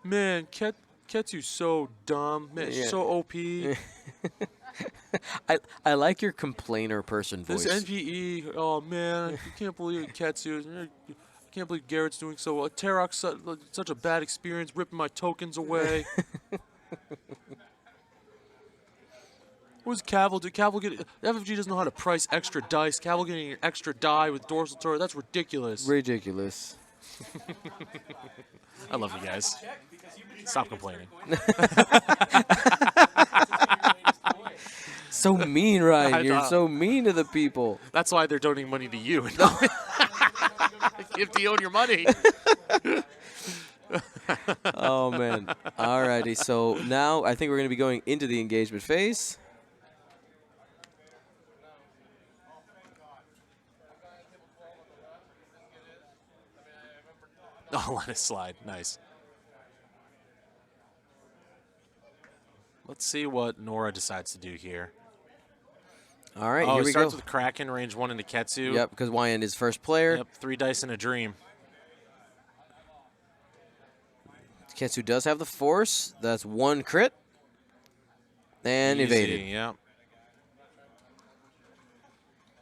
Man, Ketsu's so dumb. Man, she's so OP. I like your complainer person voice. This NPE, oh man, I can't believe Ketsu. I can't believe Garrett's doing so well. Tarek's such a bad experience, ripping my tokens away. What does Cavill do? Cavill get FFG doesn't know how to price extra dice. Cavill getting an extra die with dorsal turret. That's ridiculous. Ridiculous. I love you guys. Stop complaining. So mean, Ryan. You're so mean to the people. That's why they're donating money to you. If you own your money. Oh, man. All righty. So now I think we're going to be going into the engagement phase. Oh, let it slide. Nice. Let's see what Nora decides to do here. All right, here we go. starts with Kraken, range 1 into Ketsu. Yep, because Wynand is first player. Yep, 3 dice in a dream. Ketsu does have the force. That's 1 crit. And Easy, evaded. Yep.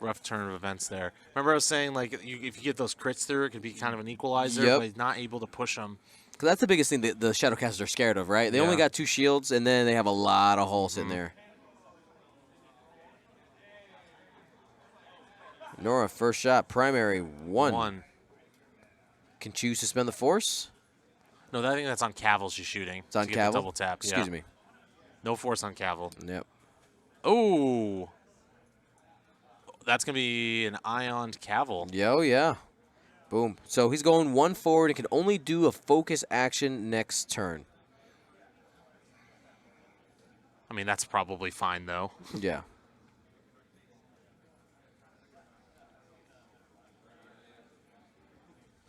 Rough turn of events there. Remember I was saying, like, if you get those crits through, it could be kind of an equalizer, but he's not able to push them. Because that's the biggest thing that the Shadowcasters are scared of, right? They only got 2 shields, and then they have a lot of holes in there. Nora, first shot, primary, 1. Can choose to spend the force? No, I think that's on Cavill she's shooting. It's on Cavill? Double tap. Excuse me. No force on Cavill. Yep. Oh! That's going to be an ioned Cavill. Yo, yeah. Boom. So he's going 1 forward and can only do a focus action next turn. I mean, that's probably fine, though. Yeah.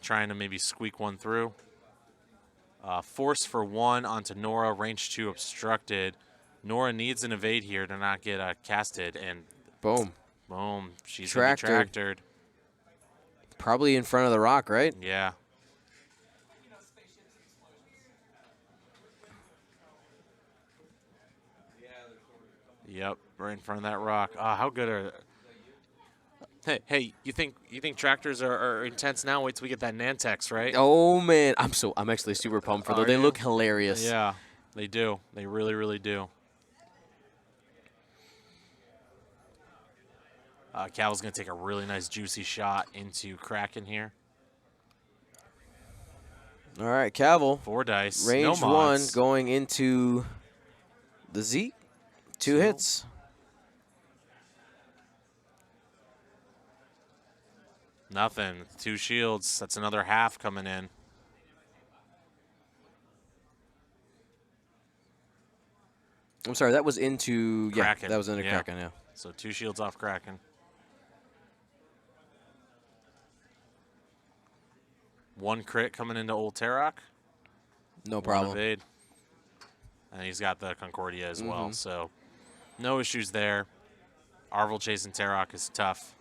Trying to maybe squeak one through. Force for 1 onto Nora, range 2 obstructed. Nora needs an evade here to not get casted, and boom. Boom. She's tractored. Probably in front of the rock, right? Yeah. Yep, right in front of that rock. How good are Hey, you think tractors are intense now? Wait till we get that Nantex, right? Oh man, I'm actually super pumped for those. They look hilarious. Yeah, they do. They really, really do. Cavill's going to take a really nice, juicy shot into Kraken here. All right, Cavill. 4 dice. Range no 1 mods. going into the Z. 2 hits. Nothing. 2 shields. That's another half coming in. I'm sorry, that was into Kraken. Yeah, that was into Yeah. Kraken. Yeah. So 2 shields off Kraken. 1 crit coming into old Terok. No 1 problem. evade. And he's got the Concordia as well. So no issues there. Arvel chasing Terok is tough.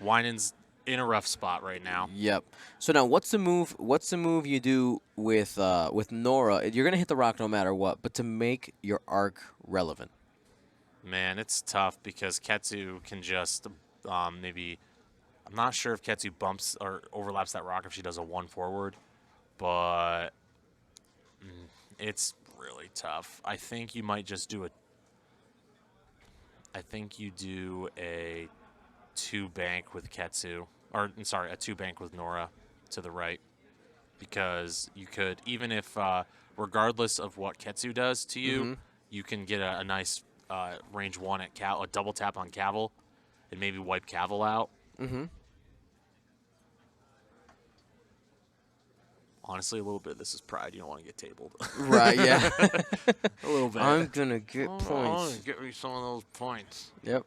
Wynand's in a rough spot right now. Yep. So now, what's the move? What's the move you do with Nora? You're gonna hit the rock no matter what, but to make your arc relevant. Man, it's tough because Ketsu can just maybe. I'm not sure if Ketsu bumps or overlaps that rock if she does a 1 forward, but it's really tough. I think you might just do a. I think you do a 2 bank with Ketsu, or I'm sorry, a 2 bank with Nora to the right, because you could, even if regardless of what Ketsu does to you, you can get a nice range 1 at a double tap on Cavill, and maybe wipe Cavill out. Honestly, a little bit. This is pride. You don't want to get tabled. Right. Yeah. A little bit. I'm gonna get points. Get me some of those points. Yep.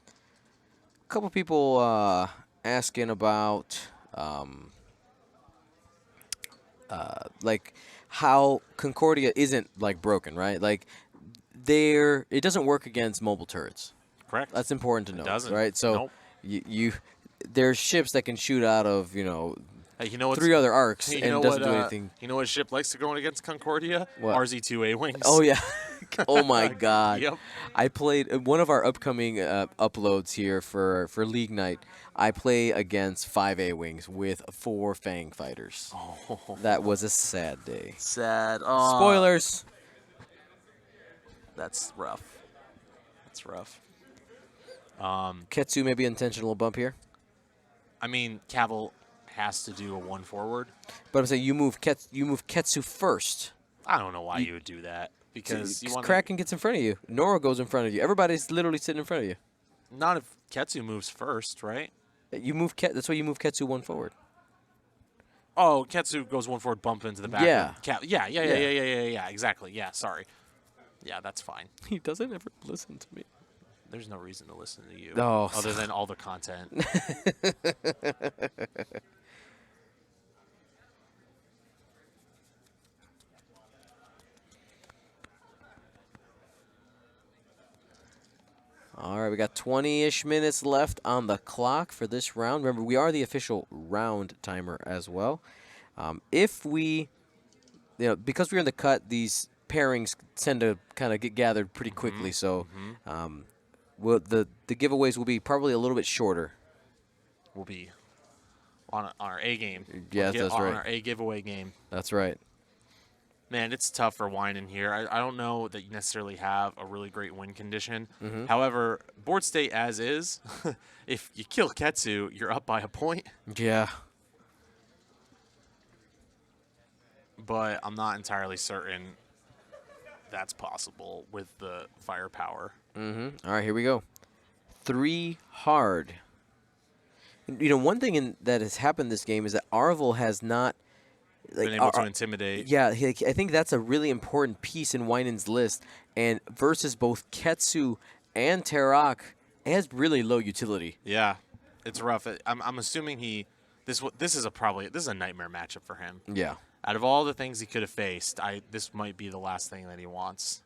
A couple people asking about like how Concordia isn't like broken, right? Like it doesn't work against mobile turrets. Correct. That's important to know, doesn't. right? So Nope. you there's ships that can shoot out of Hey, you know what's, 3 other arcs you and know doesn't what, do anything. You know what ship likes to go in against Concordia? What? RZ2A wings. Oh yeah. Oh my God. Yep. I played one of our upcoming uploads here for League Night. I play against 5 A-wings with 4 Fang fighters. Oh. That was a sad day. Sad. Spoilers. That's rough. That's rough. Ketsu maybe intentional bump here. I mean, Cavill has to do a 1 forward. But I'm saying you move Ketsu first. I don't know why you would do that. Because you want Kraken gets in front of you. Nora goes in front of you. Everybody's literally sitting in front of you. Not if Ketsu moves first, right? That's why you move Ketsu 1 forward. Oh, Ketsu goes 1 forward, bump into the back. Yeah. Yeah. Exactly. Yeah. Sorry. Yeah, that's fine. He doesn't ever listen to me. There's no reason to listen to you. Oh. Other than all the content. All right, we got 20-ish minutes left on the clock for this round. Remember, we are the official round timer as well. If we, because we're in the cut, these pairings tend to kind of get gathered pretty quickly. So, the giveaways will be probably a little bit shorter. We'll be on our A game. Yes, that's right. On our A giveaway game. That's right. Man, it's tough for Wynand here. I don't know that you necessarily have a really great win condition. Mm-hmm. However, board state as is, if you kill Ketsu, you're up by a point. Yeah. But I'm not entirely certain that's possible with the firepower. All right, here we go. 3 hard. One thing that has happened this game is that Arvel has not Been able to intimidate. Yeah, I think that's a really important piece in Wynand's list. And versus both Ketsu and Terok, it has really low utility. Yeah, it's rough. I'm assuming this is a nightmare matchup for him. Yeah. Out of all the things he could have faced, this might be the last thing that he wants.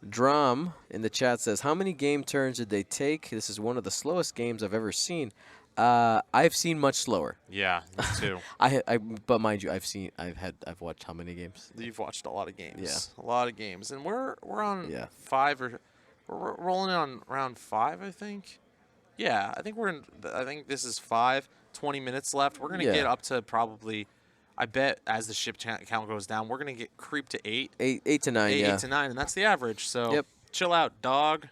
Drum in the chat says, how many game turns did they take? This is one of the slowest games I've ever seen. I've seen much slower. Yeah, me too. But mind you, I've watched how many games? You've watched a lot of games. Yeah. A lot of games. And we're on 5 or we're rolling on round 5, I think. Yeah, I think this is 5, 20 minutes left. We're going to get up to probably, I bet as the ship count goes down, we're going to get creep to 8. 8 to 9, 8 to 9, and that's the average. So chill out, dog.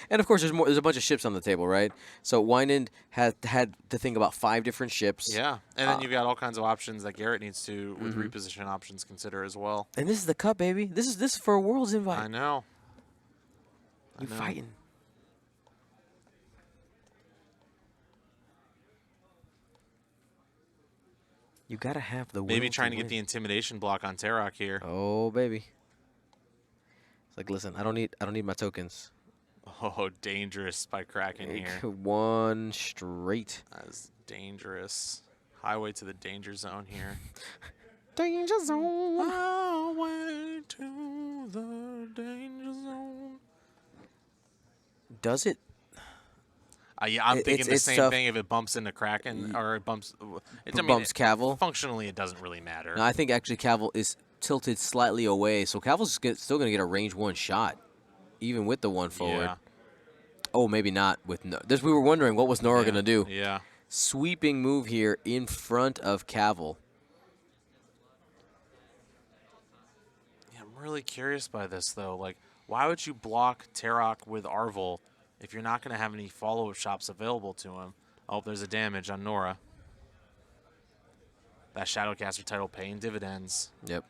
And of course, there's more. There's a bunch of ships on the table, right? So Wynand had to think about 5 different ships. Yeah, and then you've got all kinds of options that Garret needs to, with reposition options, consider as well. And this is the cup, baby. This is for a World's invite. I know. You fighting? You gotta have the will Maybe trying to win. get the intimidation block on Terok here. Oh baby. It's like, listen, I don't need my tokens. Oh, dangerous by Kraken here. 1 straight. That is dangerous. Highway to the danger zone here. Danger zone. Highway to the danger zone. Does it? Yeah, I'm thinking the it's same tough. thing. If it bumps into Kraken or it bumps, Bumps Cavill. Functionally, it doesn't really matter. No, I think actually Cavill is tilted slightly away, so Cavill's still going to get a range 1 shot, even with the 1 forward. Yeah. Oh, maybe not with no. This we were wondering what was Nora going to do. Yeah. Sweeping move here in front of Cavill. Yeah, I'm really curious by this though. Like, why would you block Terok with Arvel if you're not going to have any follow-up shops available to him? Oh, there's a damage on Nora. That Shadowcaster title paying dividends. Yep.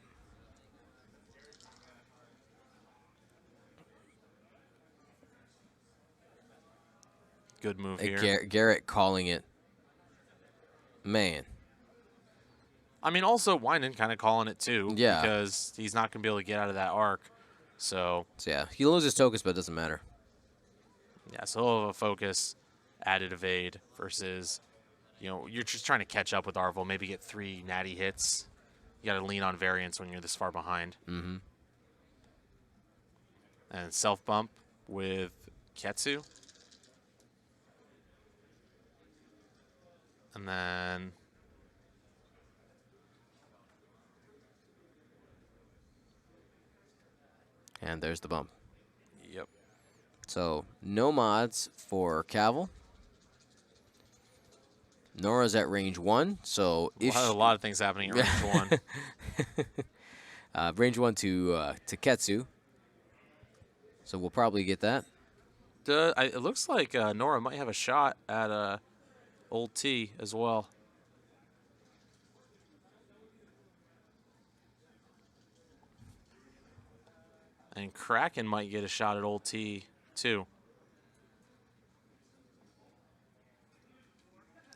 Good move here. Garret calling it. Man. I mean, also Wynand kind of calling it too. Yeah. Because he's not going to be able to get out of that arc. So Yeah, he loses tokens, but it doesn't matter. yeah, so he'll have a focus, added evade versus, you're just trying to catch up with Arvel, maybe get 3 natty hits. You got to lean on variance when you're this far behind. Mm-hmm. And self bump with Ketsu. And then And there's the bump. yep. So no mods for Cavill. Nora's at range 1, so if A lot of things happening at range 1. range 1 to Ketsu. So we'll probably get that. It looks like Nora might have a shot at Old T as well. And Kraken might get a shot at Old T too.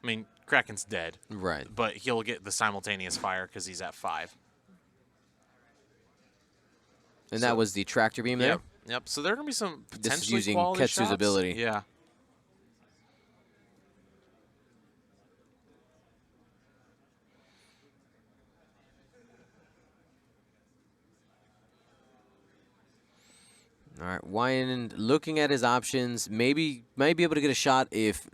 I mean, Kraken's dead, Right. but he'll get the simultaneous fire because he's at 5. And So- that was the tractor beam there. Yep. Yep. So there are gonna be some This is potentially using quality Ketsu's shots. ability. Yeah. All right, Wynand looking at his options, maybe might be able to get a shot if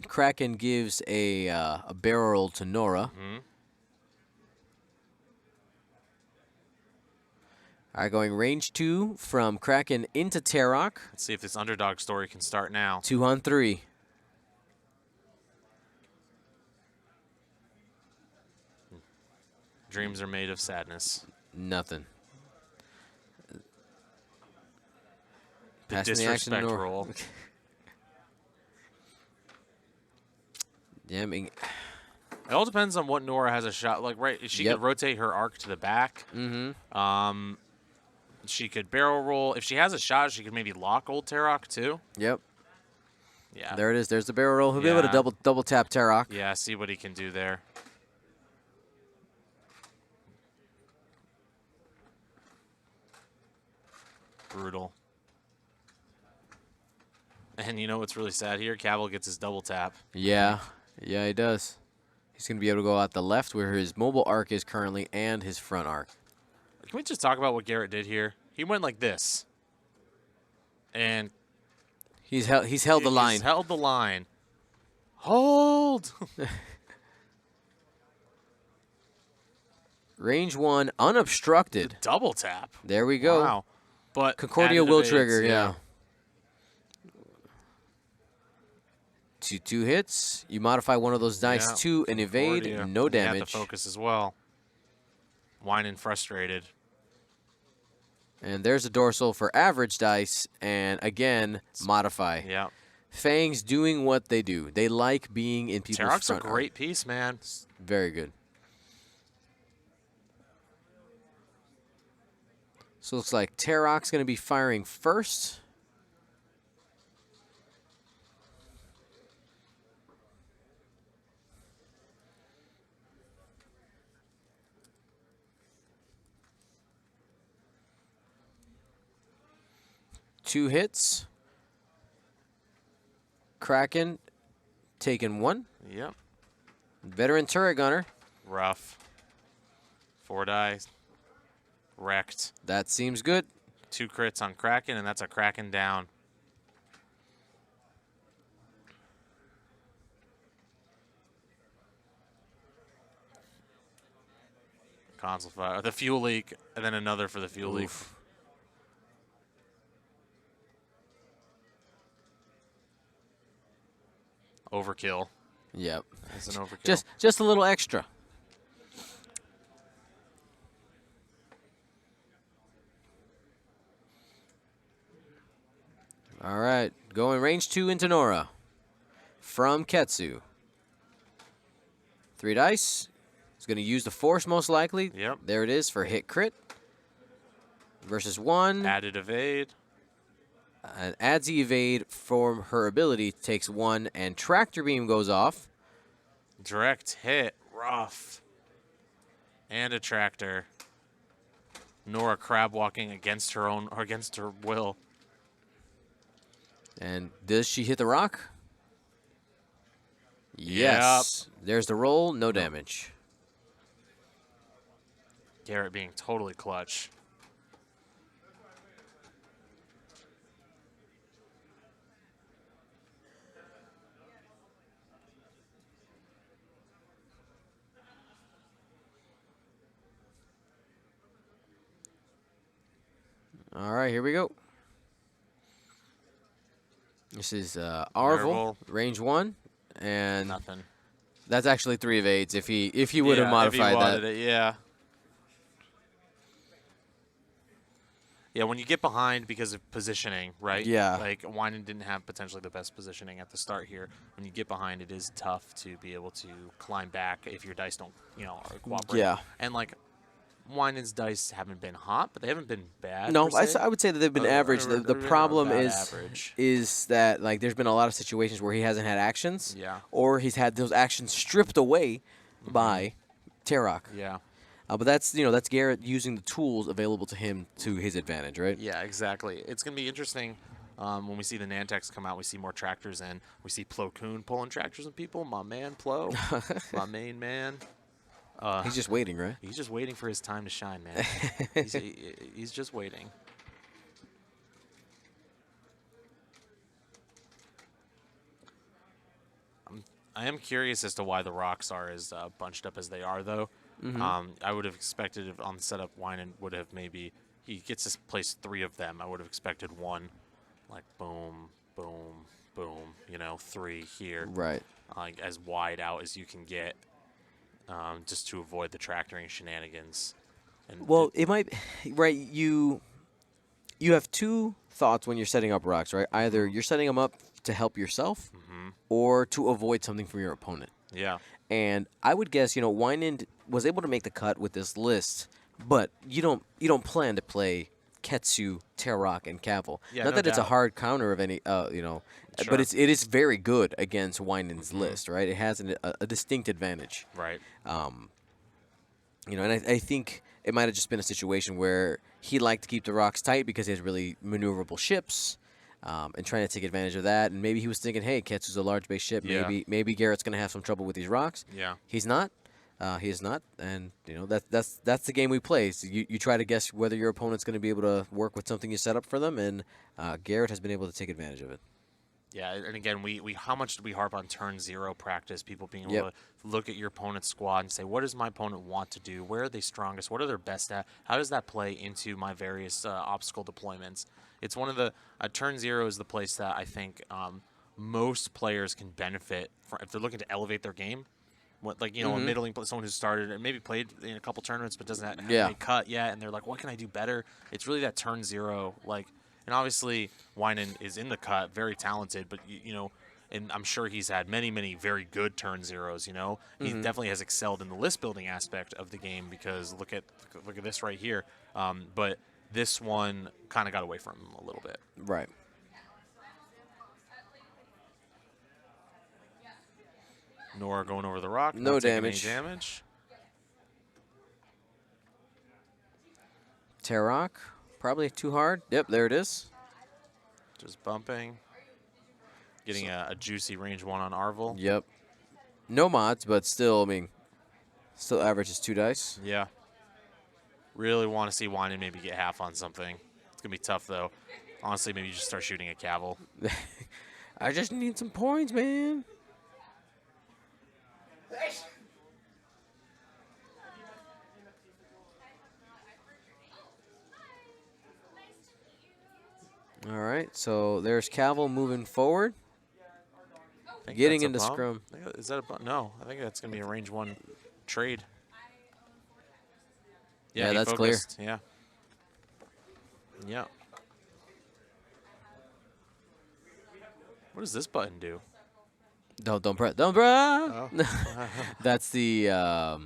Kraken gives a barrel roll to Nora. All right, going range 2 from Kraken into Terok. Let's see if this underdog story can start now. 2 on 3. Dreams are made of sadness. Nothing. The Passing the action to disrespect Nora. roll. Yeah, I mean, It all depends on what Nora has a shot. Like, right, she Yep. could rotate her arc to the back. mm-hmm. She could barrel roll. If she has a shot, she could maybe lock Old Terok too. Yep. Yeah. There it is. There's the barrel roll. He'll be able to Yeah. double tap Terok. Yeah, see what he can do there. Brutal. And you know what's really sad here? Cavill gets his double tap. Yeah, yeah, he does. He's going to be able to go out the left where his mobile arc is currently and his front arc. Can we just talk about what Garret did here? He went like this. And He's held the line. He's held the line. Hold! Range 1 unobstructed. Double tap. There we go. Wow. But Concordia added will evades, trigger, yeah. 2 hits. You modify one of those dice Yeah, to an evade, Concordia. no They have damage. to focus as well. Wynand frustrated. And there's a dorsal for average dice, and again, modify. Yeah. Fangs doing what they do. They like being in people's Tarok's a front. great piece, man. Very good. So it looks like Tarok's going to be firing first. Two hits. Kraken taking one. Yep. Veteran turret gunner. Rough. 4 dice. Wrecked. That seems good. 2 crits on Kraken, and that's a Kraken down. Console fire. The fuel leak, and then another for the fuel leak. Overkill. Yep. It's an overkill. Just a little extra. All right, going range 2 into Nora from Ketsu. 3 dice. He's going to use the force most likely. Yep. There it is for hit crit. Versus 1. Added evade. Adds the evade from her ability, takes 1, and tractor beam goes off. Direct hit. Rough. And a tractor. Nora crab walking against her will. And does she hit the rock? Yes. Yep. There's the roll, no damage. Garret being totally clutch. All right, here we go. This is Arvel, range 1, and nothing. That's actually 3 evades if he would have modified that. Yeah. Yeah, when you get behind because of positioning, right? Yeah. Like, Wynand didn't have potentially the best positioning at the start here. When you get behind, it is tough to be able to climb back if your dice don't, are cooperating. Yeah. And, like, Wynand's dice haven't been hot, but they haven't been bad. No, I would say that they've been average. The problem average. is that, like, there's been a lot of situations where he hasn't had actions. Yeah. Or he's had those actions stripped away by Tarok. Yeah. But that's Garret using the tools available to him to his advantage, right? Yeah, exactly. It's going to be interesting when we see the Nantex come out. We see more tractors in. We see Plo Koon pulling tractors and people. My man, Plo. My main man. He's just waiting, right? He's just waiting for his time to shine, man. he's just waiting. I am curious as to why the rocks are as bunched up as they are, though. I would have expected if on the setup, Wynand would have maybe he gets to place 3 of them. I would have expected 1, like boom, boom, boom. 3 here, right? Like as wide out as you can get, just to avoid the tractoring shenanigans. And well, it might, right? You have 2 thoughts when you're setting up rocks, right? Either you're setting them up to help yourself, or to avoid something from your opponent. Yeah. And I would guess, Wynand was able to make the cut with this list, but you don't plan to play Ketsu, Tarok, and Cavill. Yeah, Not no that it's a doubt. hard counter of any, Sure. but it is very good against Wynand's list, right? It has a distinct advantage. Right. And I think it might have just been a situation where he liked to keep the rocks tight because he has really maneuverable ships. And trying to take advantage of that, and maybe he was thinking, "Hey, Ketsu's a large base ship. Yeah. Maybe Garrett's going to have some trouble with these rocks." Yeah. He's not. He is not, and that's the game we play. So you try to guess whether your opponent's going to be able to work with something you set up for them, and Garret has been able to take advantage of it. Yeah, and again, we how much do we harp on turn 0 practice? People being able to look at your opponent's squad and say, what does my opponent want to do? Where are they strongest? What are they best at? How does that play into my various obstacle deployments? It's one of the turn 0 is the place that I think most players can benefit from if they're looking to elevate their game. Like, you know, a middling, someone who started and maybe played in a couple tournaments but doesn't have a cut yet, and they're like, what can I do better? It's really that turn zero. Like, and obviously Wynand is in the cut, very talented, but, you know, and I'm sure he's had many, many very good turn zeros, you know. He definitely has excelled in the list building aspect of the game because look at this right here. But this one kind of got away from him a little bit. Right. Nora going over the rock. No not taking damage. Any damage. Tarok, probably too hard. Yep, there it is. Just bumping. Getting a juicy range 1 on Arvel. Yep. No mods, but still, I mean, still averages 2 dice. Yeah. Really want to see Wynand maybe get half on something. It's going to be tough, though. Honestly, maybe you just start shooting a Cavill. I just need some points, man. All right, so there's Cavill moving forward. Getting into scrum. Is that a bump? No, I think that's going to be a range 1 trade. Yeah, that's clear. Yeah. Yeah. What does this button do? Don't press. Don't press. Oh. That's the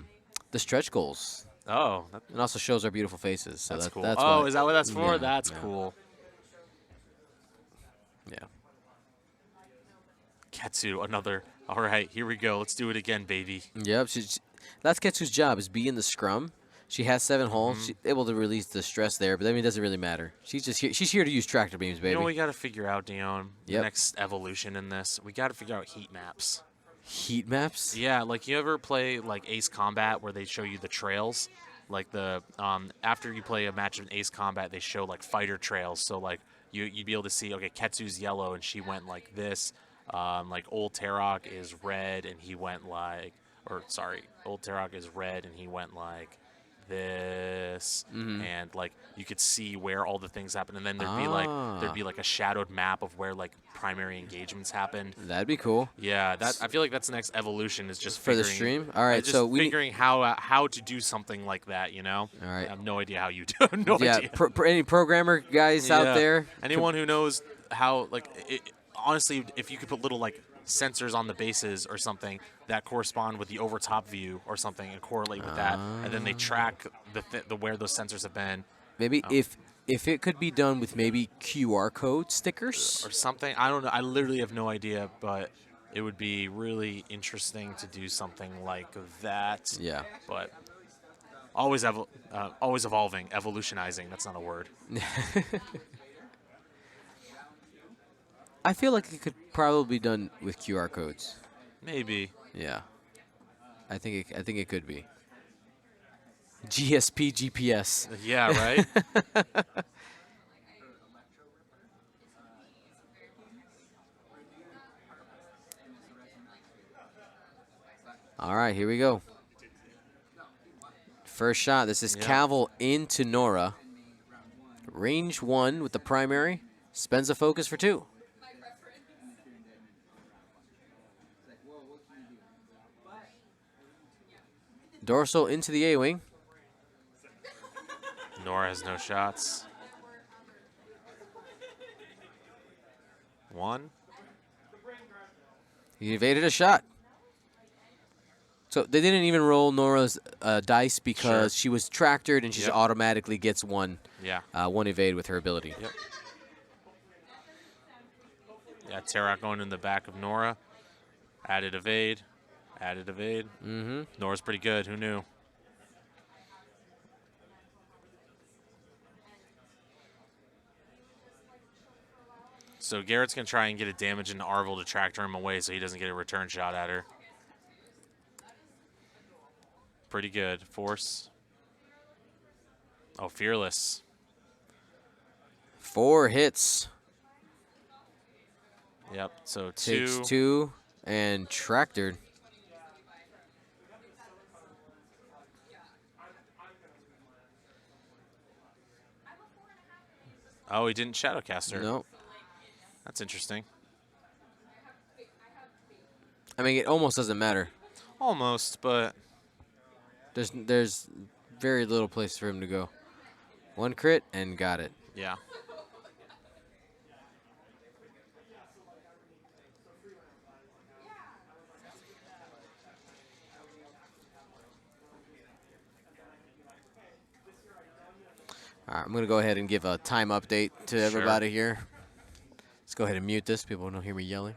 stretch goals. Oh. It also shows our beautiful faces. So that's cool. That's is that what that's for? Yeah, That's cool. Yeah. Ketsu, another. All right, here we go. Let's do it again, baby. Yep. That's Ketsu's job, is be in the scrum. She has 7 holes. She's able to release the stress there, but I mean, it doesn't really matter. She's just here. She's here to use tractor beams, baby. You know what we got to figure out, Dion? Yep. The next evolution in this. We got to figure out heat maps. Heat maps? Yeah, like you ever play like Ace Combat where they show you the trails? Like the after you play a match of Ace Combat, they show like fighter trails. So like you'd be able to see, okay, Ketsu's yellow and she went like this. Like Old Tarok is red and he went like, or sorry, Old Tarok is red and he went like this, and like you could see where all the things happen, and then there'd be like a shadowed map of where like primary engagements happened. That'd be cool. Yeah, that I feel like that's the next evolution is just for the stream. All right, just so we figuring how to do something like that. You know. All right. I have no idea how you do. No idea. Any programmer guys out there? Anyone who knows how, like, honestly, if you could put little like sensors on the bases or something that correspond with the overtop view or something and correlate with that, and then they track the where those sensors have been. Maybe if it could be done with maybe QR code stickers or something. I don't know. I literally have no idea, but it would be really interesting to do something like that. Yeah. But always evolving, evolutionizing. That's not a word. I feel like it could probably be done with QR codes. Maybe. Yeah. I think it could be. GSP GPS. Yeah, right? All right, here we go. First shot. This is Cavill into Nora. Range 1 with the primary. Spends a focus for 2. Dorsal into the A-wing. Nora has no shots. 1. He evaded a shot. So they didn't even roll Nora's dice because she was tractored and she just automatically gets 1. Yeah. 1 evade with her ability. Yep. Yeah, Tarok going in the back of Nora. Added evade. Added evade. Nora's pretty good. Who knew? So Garrett's going to try and get a damage into Arvel to tractor him away so he doesn't get a return shot at her. Pretty good. Force. Oh, Fearless. 4 hits. Yep, so 2. Takes 2 and tractored. Oh, he didn't Shadowcast her. Nope. That's interesting. I mean, it almost doesn't matter. Almost, but There's very little place for him to go. One crit and got it. yeah. All right, I'm going to go ahead and give a time update to Sure. everybody here. Let's go ahead and mute this. People don't hear me yelling.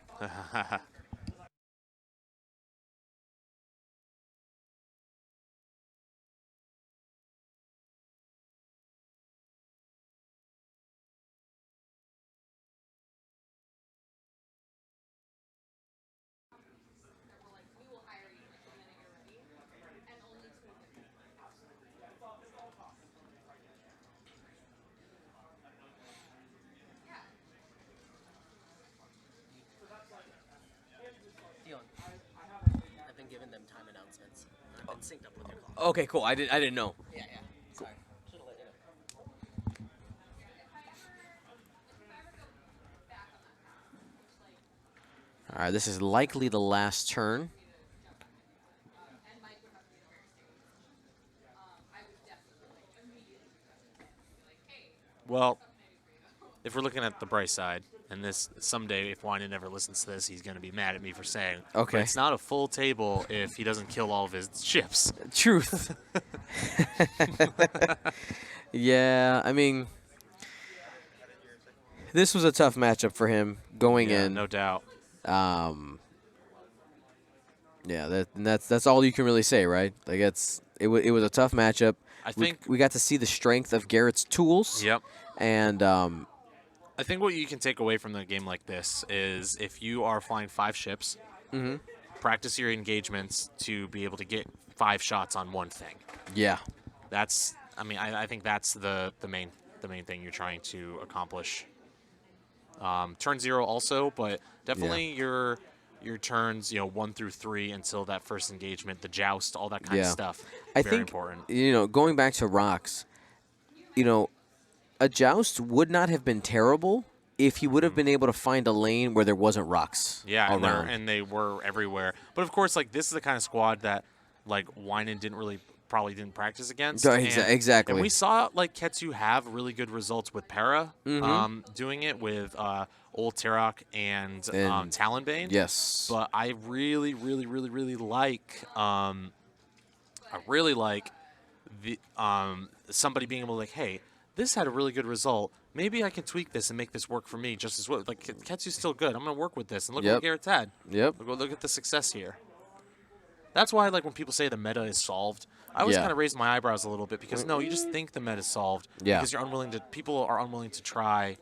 I've been giving them time announcements. I've been synced up with your call. Okay, cool. I didn't know. Yeah. Sorry. Should've let you know. All right, this is likely the last turn. Well, if we're looking at the bright side, and this someday, if Wynand never listens to this, he's going to be mad at me for saying. Okay. But it's not a full table if he doesn't kill all of his ships. Truth. Yeah, I mean, this was a tough matchup for him going Yeah, in. no doubt. Yeah, that's all you can really say, right? Like it was a tough matchup. I think we got to see the strength of Garrett's tools. Yep. And I think what you can take away from a game like this is if you are flying 5 ships, practice your engagements to be able to get 5 shots on one thing. yeah, That's, I think that's the main thing you're trying to accomplish. Turn 0 also, but definitely your turns 1 through 3 until that first engagement, the joust, all that kind of stuff. I Very think important. going back to rocks, a joust would not have been terrible if he would have been able to find a lane where there wasn't rocks. Yeah, around. and they were everywhere. But of course, like this is the kind of squad that like Wynand probably didn't practice agast. Exactly. And we saw like Ketsu have really good results with Para, doing it with Old Tirok and Talonbane. Yes. But I really like the somebody being able to like, hey, this had a really good result. Maybe I can tweak this and make this work for me just as well. Like Ketsu's still good. I'm gonna work with this and look what Garrett's had. Yep. Look at the success here. That's why, like, when people say the meta is solved, I always kind of raise my eyebrows a little bit because no, you just think the meta is solved because you're unwilling to. People are unwilling to try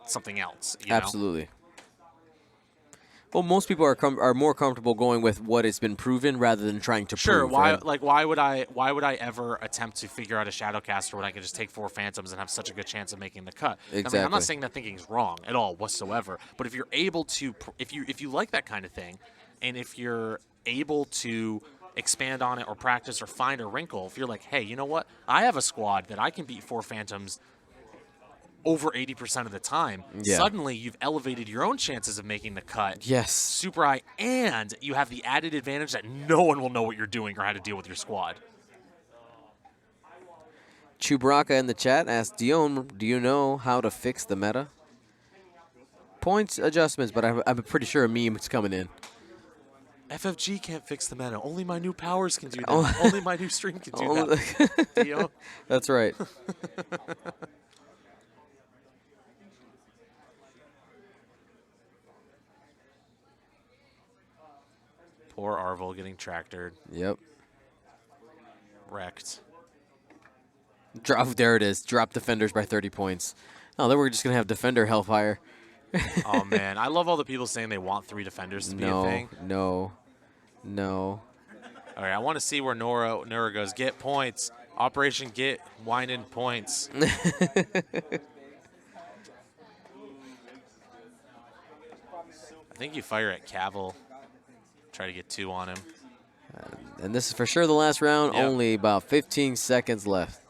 something else. You know? Absolutely. Well, most people are more comfortable going with what has been proven rather than trying to prove. Why? Right? Like, why would I ever attempt to figure out a Shadowcaster when I can just take 4 Phantoms and have such a good chance of making the cut? Exactly. I'm not saying that thinking is wrong at all whatsoever. But if you're able to, if you like that kind of thing, and if you're able to expand on it or practice or find a wrinkle, if you're like, hey, you know what? I have a squad that I can beat 4 Phantoms over 80% of the time, suddenly you've elevated your own chances of making the cut super high, and you have the added advantage that no one will know what you're doing or how to deal with your squad. Chewbacca in the chat asked, Dion, do you know how to fix the meta? Points adjustments, but I'm pretty sure a meme is coming in. FFG can't fix the meta. Only my new powers can do that. Only my new stream can do that. Dion. That's right. Poor Arvel getting tractored. Yep. Wrecked. There it is. Drop defenders by 30 points. Oh, then we're just going to have defender hellfire. Oh, man. I love all the people saying they want 3 defenders to be a thing. No. All right, I want to see where Nora goes. Get points. Operation Get Wynand points. I think you fire at Cavill. Try to get 2 on him. And this is for sure the last round. Yep. Only about 15 seconds left.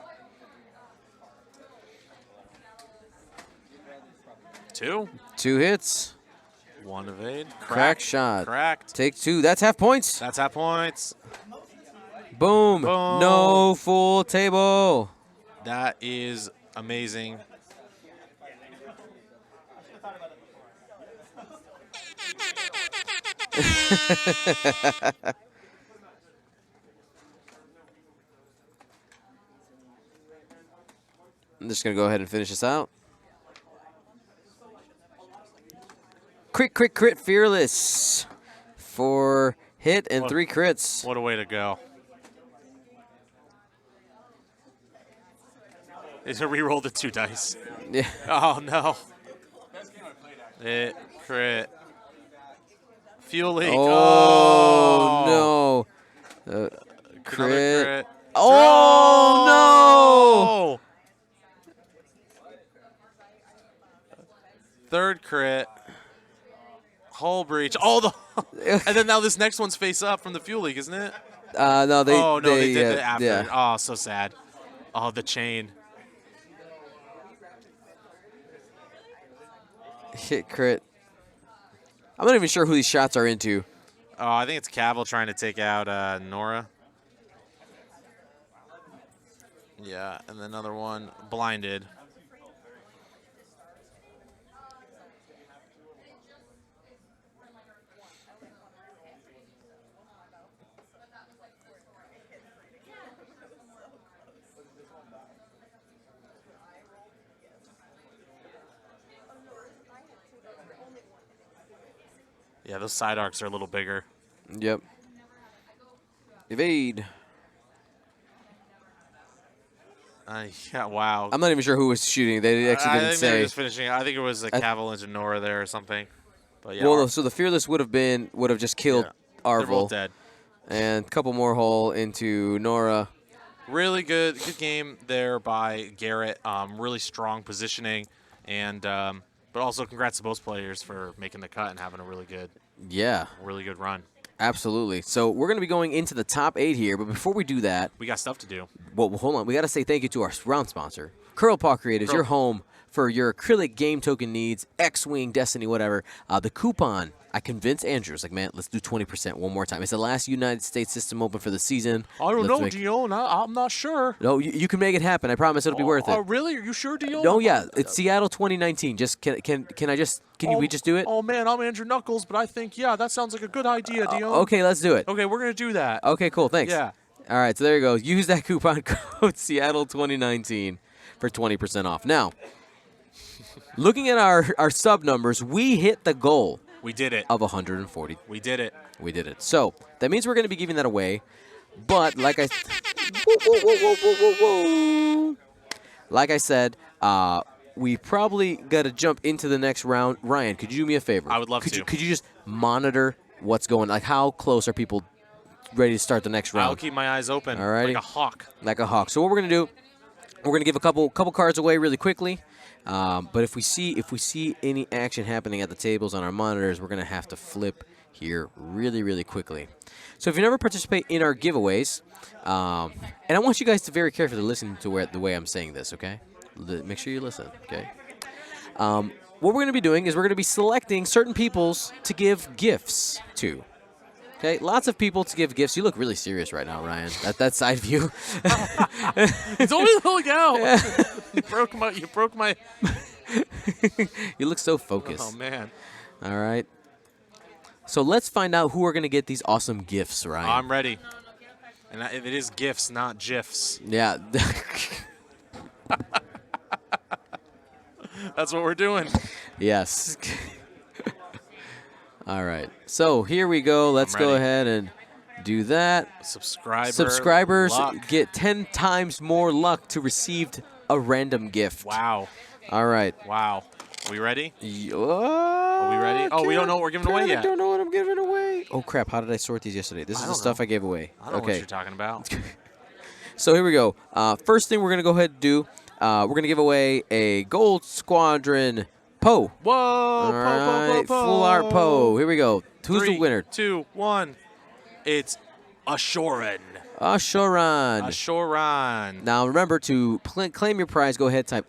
2? 2 hits. One evade. Crack shot. Cracked. Take 2. That's half points. That's half points. Boom. Boom. No full table. That is amazing. I'm just going to go ahead and finish this out. Crit, crit, crit, fearless. 4 hit and 3 crits. What a way to go. It's a reroll the 2 dice. Yeah. Oh, no. Hit, crit. Fuel leak. Oh, no. Another Crit. crit. Oh, no. Third crit. Hull breach. Oh, and then now this next one's face up from the fuel leak, isn't it? No, they. Oh, no, they did it after. Yeah. Oh, so sad. Oh, the chain. Hit crit. I'm not even sure who these shots are into. Oh, I think it's Cavill trying to take out Nora. Yeah, and then another one, blinded. Yeah, those side arcs are a little bigger. Yep. Evade. Yeah, wow. I'm not even sure who was shooting. They actually I didn't think they were say. just finishing. I think it was a Cavill into Nora there or something. But yeah, Well, so the fearless would have just killed they're both Arvel, dead. and a couple more hull into Nora. Really good game there by Garret. Really strong positioning, and but also congrats to both players for making the cut and having a really good run. Absolutely. So we're going to be going into the top 8 here, but before we do that, We got stuff to do. well, hold on. We got to say thank you to our round sponsor, Paw Creatives, your home for your acrylic game token needs, X-Wing, Destiny, whatever. The coupon, I convinced Andrew. I was like, man, let's do 20% one more time. It's the last United States system open for the season. I don't Let's know, make- Dion. I'm not sure. No, you can make it happen. I promise it'll be worth it. Oh, really? Are you sure, Dion? No, yeah, it's Seattle 2019. Just can we just do it? Oh, man, I'm Andrew Knuckles, but I think, yeah, that sounds like a good idea, Dion. Okay, let's do it. Okay, we're going to do that. Okay, cool. Thanks. Yeah. All right, so there you go. Use that coupon code Seattle 2019 for 20% off. Now, looking at our sub numbers, we hit the goal We did it. of 140. We did it. We did it. So that means we're going to be giving that away. But like I, whoa. Like I said, we probably got to jump into the next round. Ryan, could you do me a favor? I would love to. Could you just monitor what's going? Like, how close are people ready to start the next round? I'll keep my eyes open Alrighty. like a hawk. Like a hawk. So what we're gonna do? We're gonna give a couple cards away really quickly. But if we see any action happening at the tables on our monitors, we're gonna have to flip here really quickly. So if you never participate in our giveaways, and I want you guys to very carefully listen to the way I'm saying this, okay? Make sure you listen, okay? What we're going to be doing is we're going to be selecting certain peoples to give gifts to. Okay, lots of people to give gifts. You look really serious right now, Ryan. That side view. It's only look out. You broke my. You look so focused. Oh man. All right. So let's find out who are going to get these awesome gifts, Ryan. I'm ready. And it is gifts, not gifs. Yeah. That's what we're doing. Yes. All right. So here we go. Let's go ready. ahead and do that. Subscribers luck. Get 10 times more luck to receive a random gift. Wow. All right. Wow. Are we ready? Are we ready? Oh, we don't know what we're giving away yet. I don't know what I'm giving away. Oh, crap. How did I sort these yesterday? This is the stuff I gave away. I don't know what you're talking about. So here we go. First thing we're going to go ahead and do, we're going to give away a Gold Squadron Poe. Whoa. All right. Poe. Full art Poe. Here we go. Who's the winner? 3, 2, 1. It's Ashoran. Ashoran. Now remember to claim your prize. Go ahead, type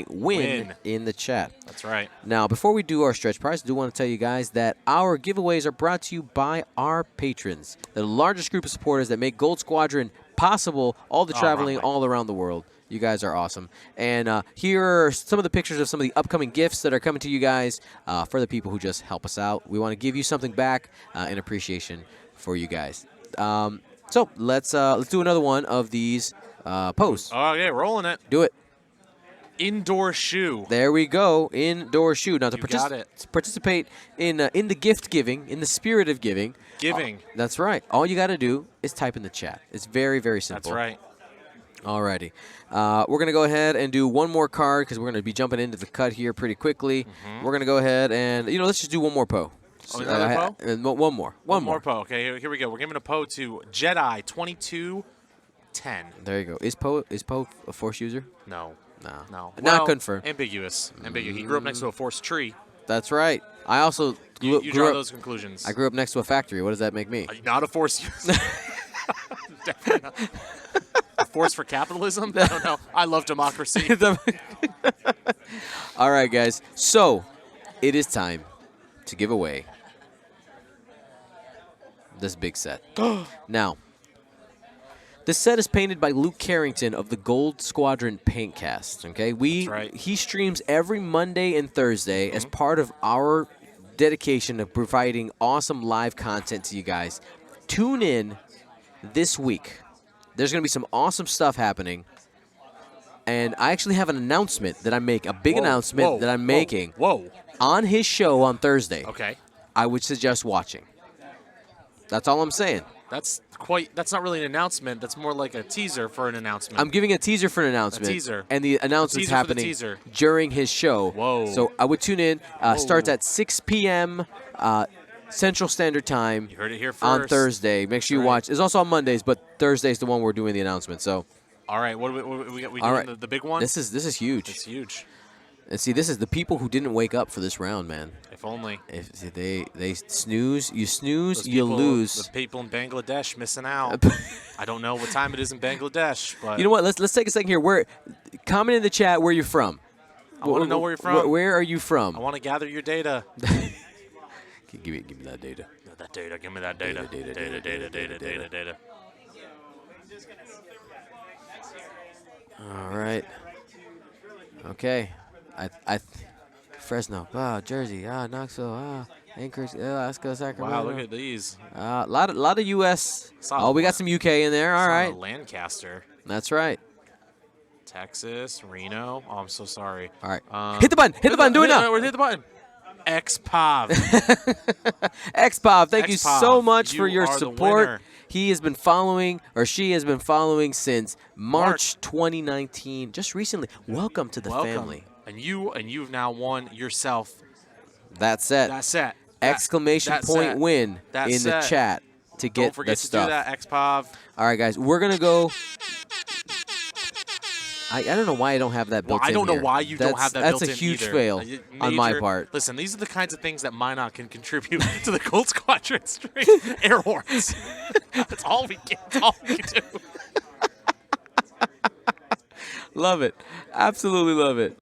!win in the chat. That's right. Now, before we do our stretch prize, I do want to tell you guys that our giveaways are brought to you by our patrons, the largest group of supporters that make Gold Squadron possible, all the traveling all around the world. You guys are awesome. And here are some of the pictures of some of the upcoming gifts that are coming to you guys for the people who just help us out. We want to give you something back in appreciation for you guys. So let's do another one of these posts. Okay, rolling it. Do it. Indoor shoe. There we go. Indoor shoe. Now to participate in the gift giving, in the spirit of giving. That's right. All you got to do is type in the chat. It's very, very simple. That's right. Alrighty. We're going to go ahead and do one more card because we're going to be jumping into the cut here pretty quickly. We're going to go ahead and, let's just do one more Poe. Another Poe? One more. One more Poe. Okay, here we go. We're giving a Poe to Jedi 2210. There you go. Is Poe a Force user? No. Not Well, confirmed. Ambiguous. He grew up next to a Force tree. That's right. I also You draw those conclusions. I grew up next to a factory. What does that make me? Not a Force user. Definitely not. A force for capitalism? I don't know. I love democracy. All right, guys. So it is time to give away this big set. Now, this set is painted by Luke Carrington of the Gold Squadron Paintcast. Okay, That's right. He streams every Monday and Thursday as part of our dedication of providing awesome live content to you guys. Tune in this week. There's going to be some awesome stuff happening. And I actually have an announcement that I make, a big announcement that I'm making on his show on Thursday. Okay. I would suggest watching. That's all I'm saying. That's not really an announcement. That's more like a teaser for an announcement. I'm giving a teaser for an announcement. A teaser. And the announcement's happening during his show. Whoa. So I would tune in. Starts at 6 p.m. Central Standard Time. You heard it here first. On Thursday. Make sure you watch. It's also on Mondays, but Thursday's the one we're doing the announcement. So. All right. What we got? We all doing right. the big one? This is huge. It's huge. And see, this is the people who didn't wake up for this round, man. If only. If they snooze, you snooze, Those you people, lose. The people in Bangladesh missing out. I don't know what time it is in Bangladesh, but you know what? Let's take a second here. Comment in the chat where you're from. I want to know where you're from. Where are you from? I want to gather your data. give me that data. That data. Give me that data. Data. All right. Okay. Fresno, Jersey, Knoxville, Anchorage, Alaska, Sacramento. Wow, look at these. A lot of U.S. We got some U.K. in there. All right. Lancaster. That's right. Texas, Reno. Oh, I'm so sorry. All right. Hit the button. Hit the button. Do it now. Hit the button. XPOV. XPOV, thank you so much for your are support. He has been following, or she has been following since March 2019, just recently. Welcome to the family. And you've now won yourself. That set. Exclamation point win in the chat to get Don't forget the to stuff. do that, XPOV. All right, guys, we're gonna go. I don't know why I don't have that built in. I don't know why you don't have that built in. That's a huge either. fail on my part. Listen, these are the kinds of things that Minot can contribute to the Gold Squadron stream. Air horns. That's all we get. That's all we can do. Love it. Absolutely love it.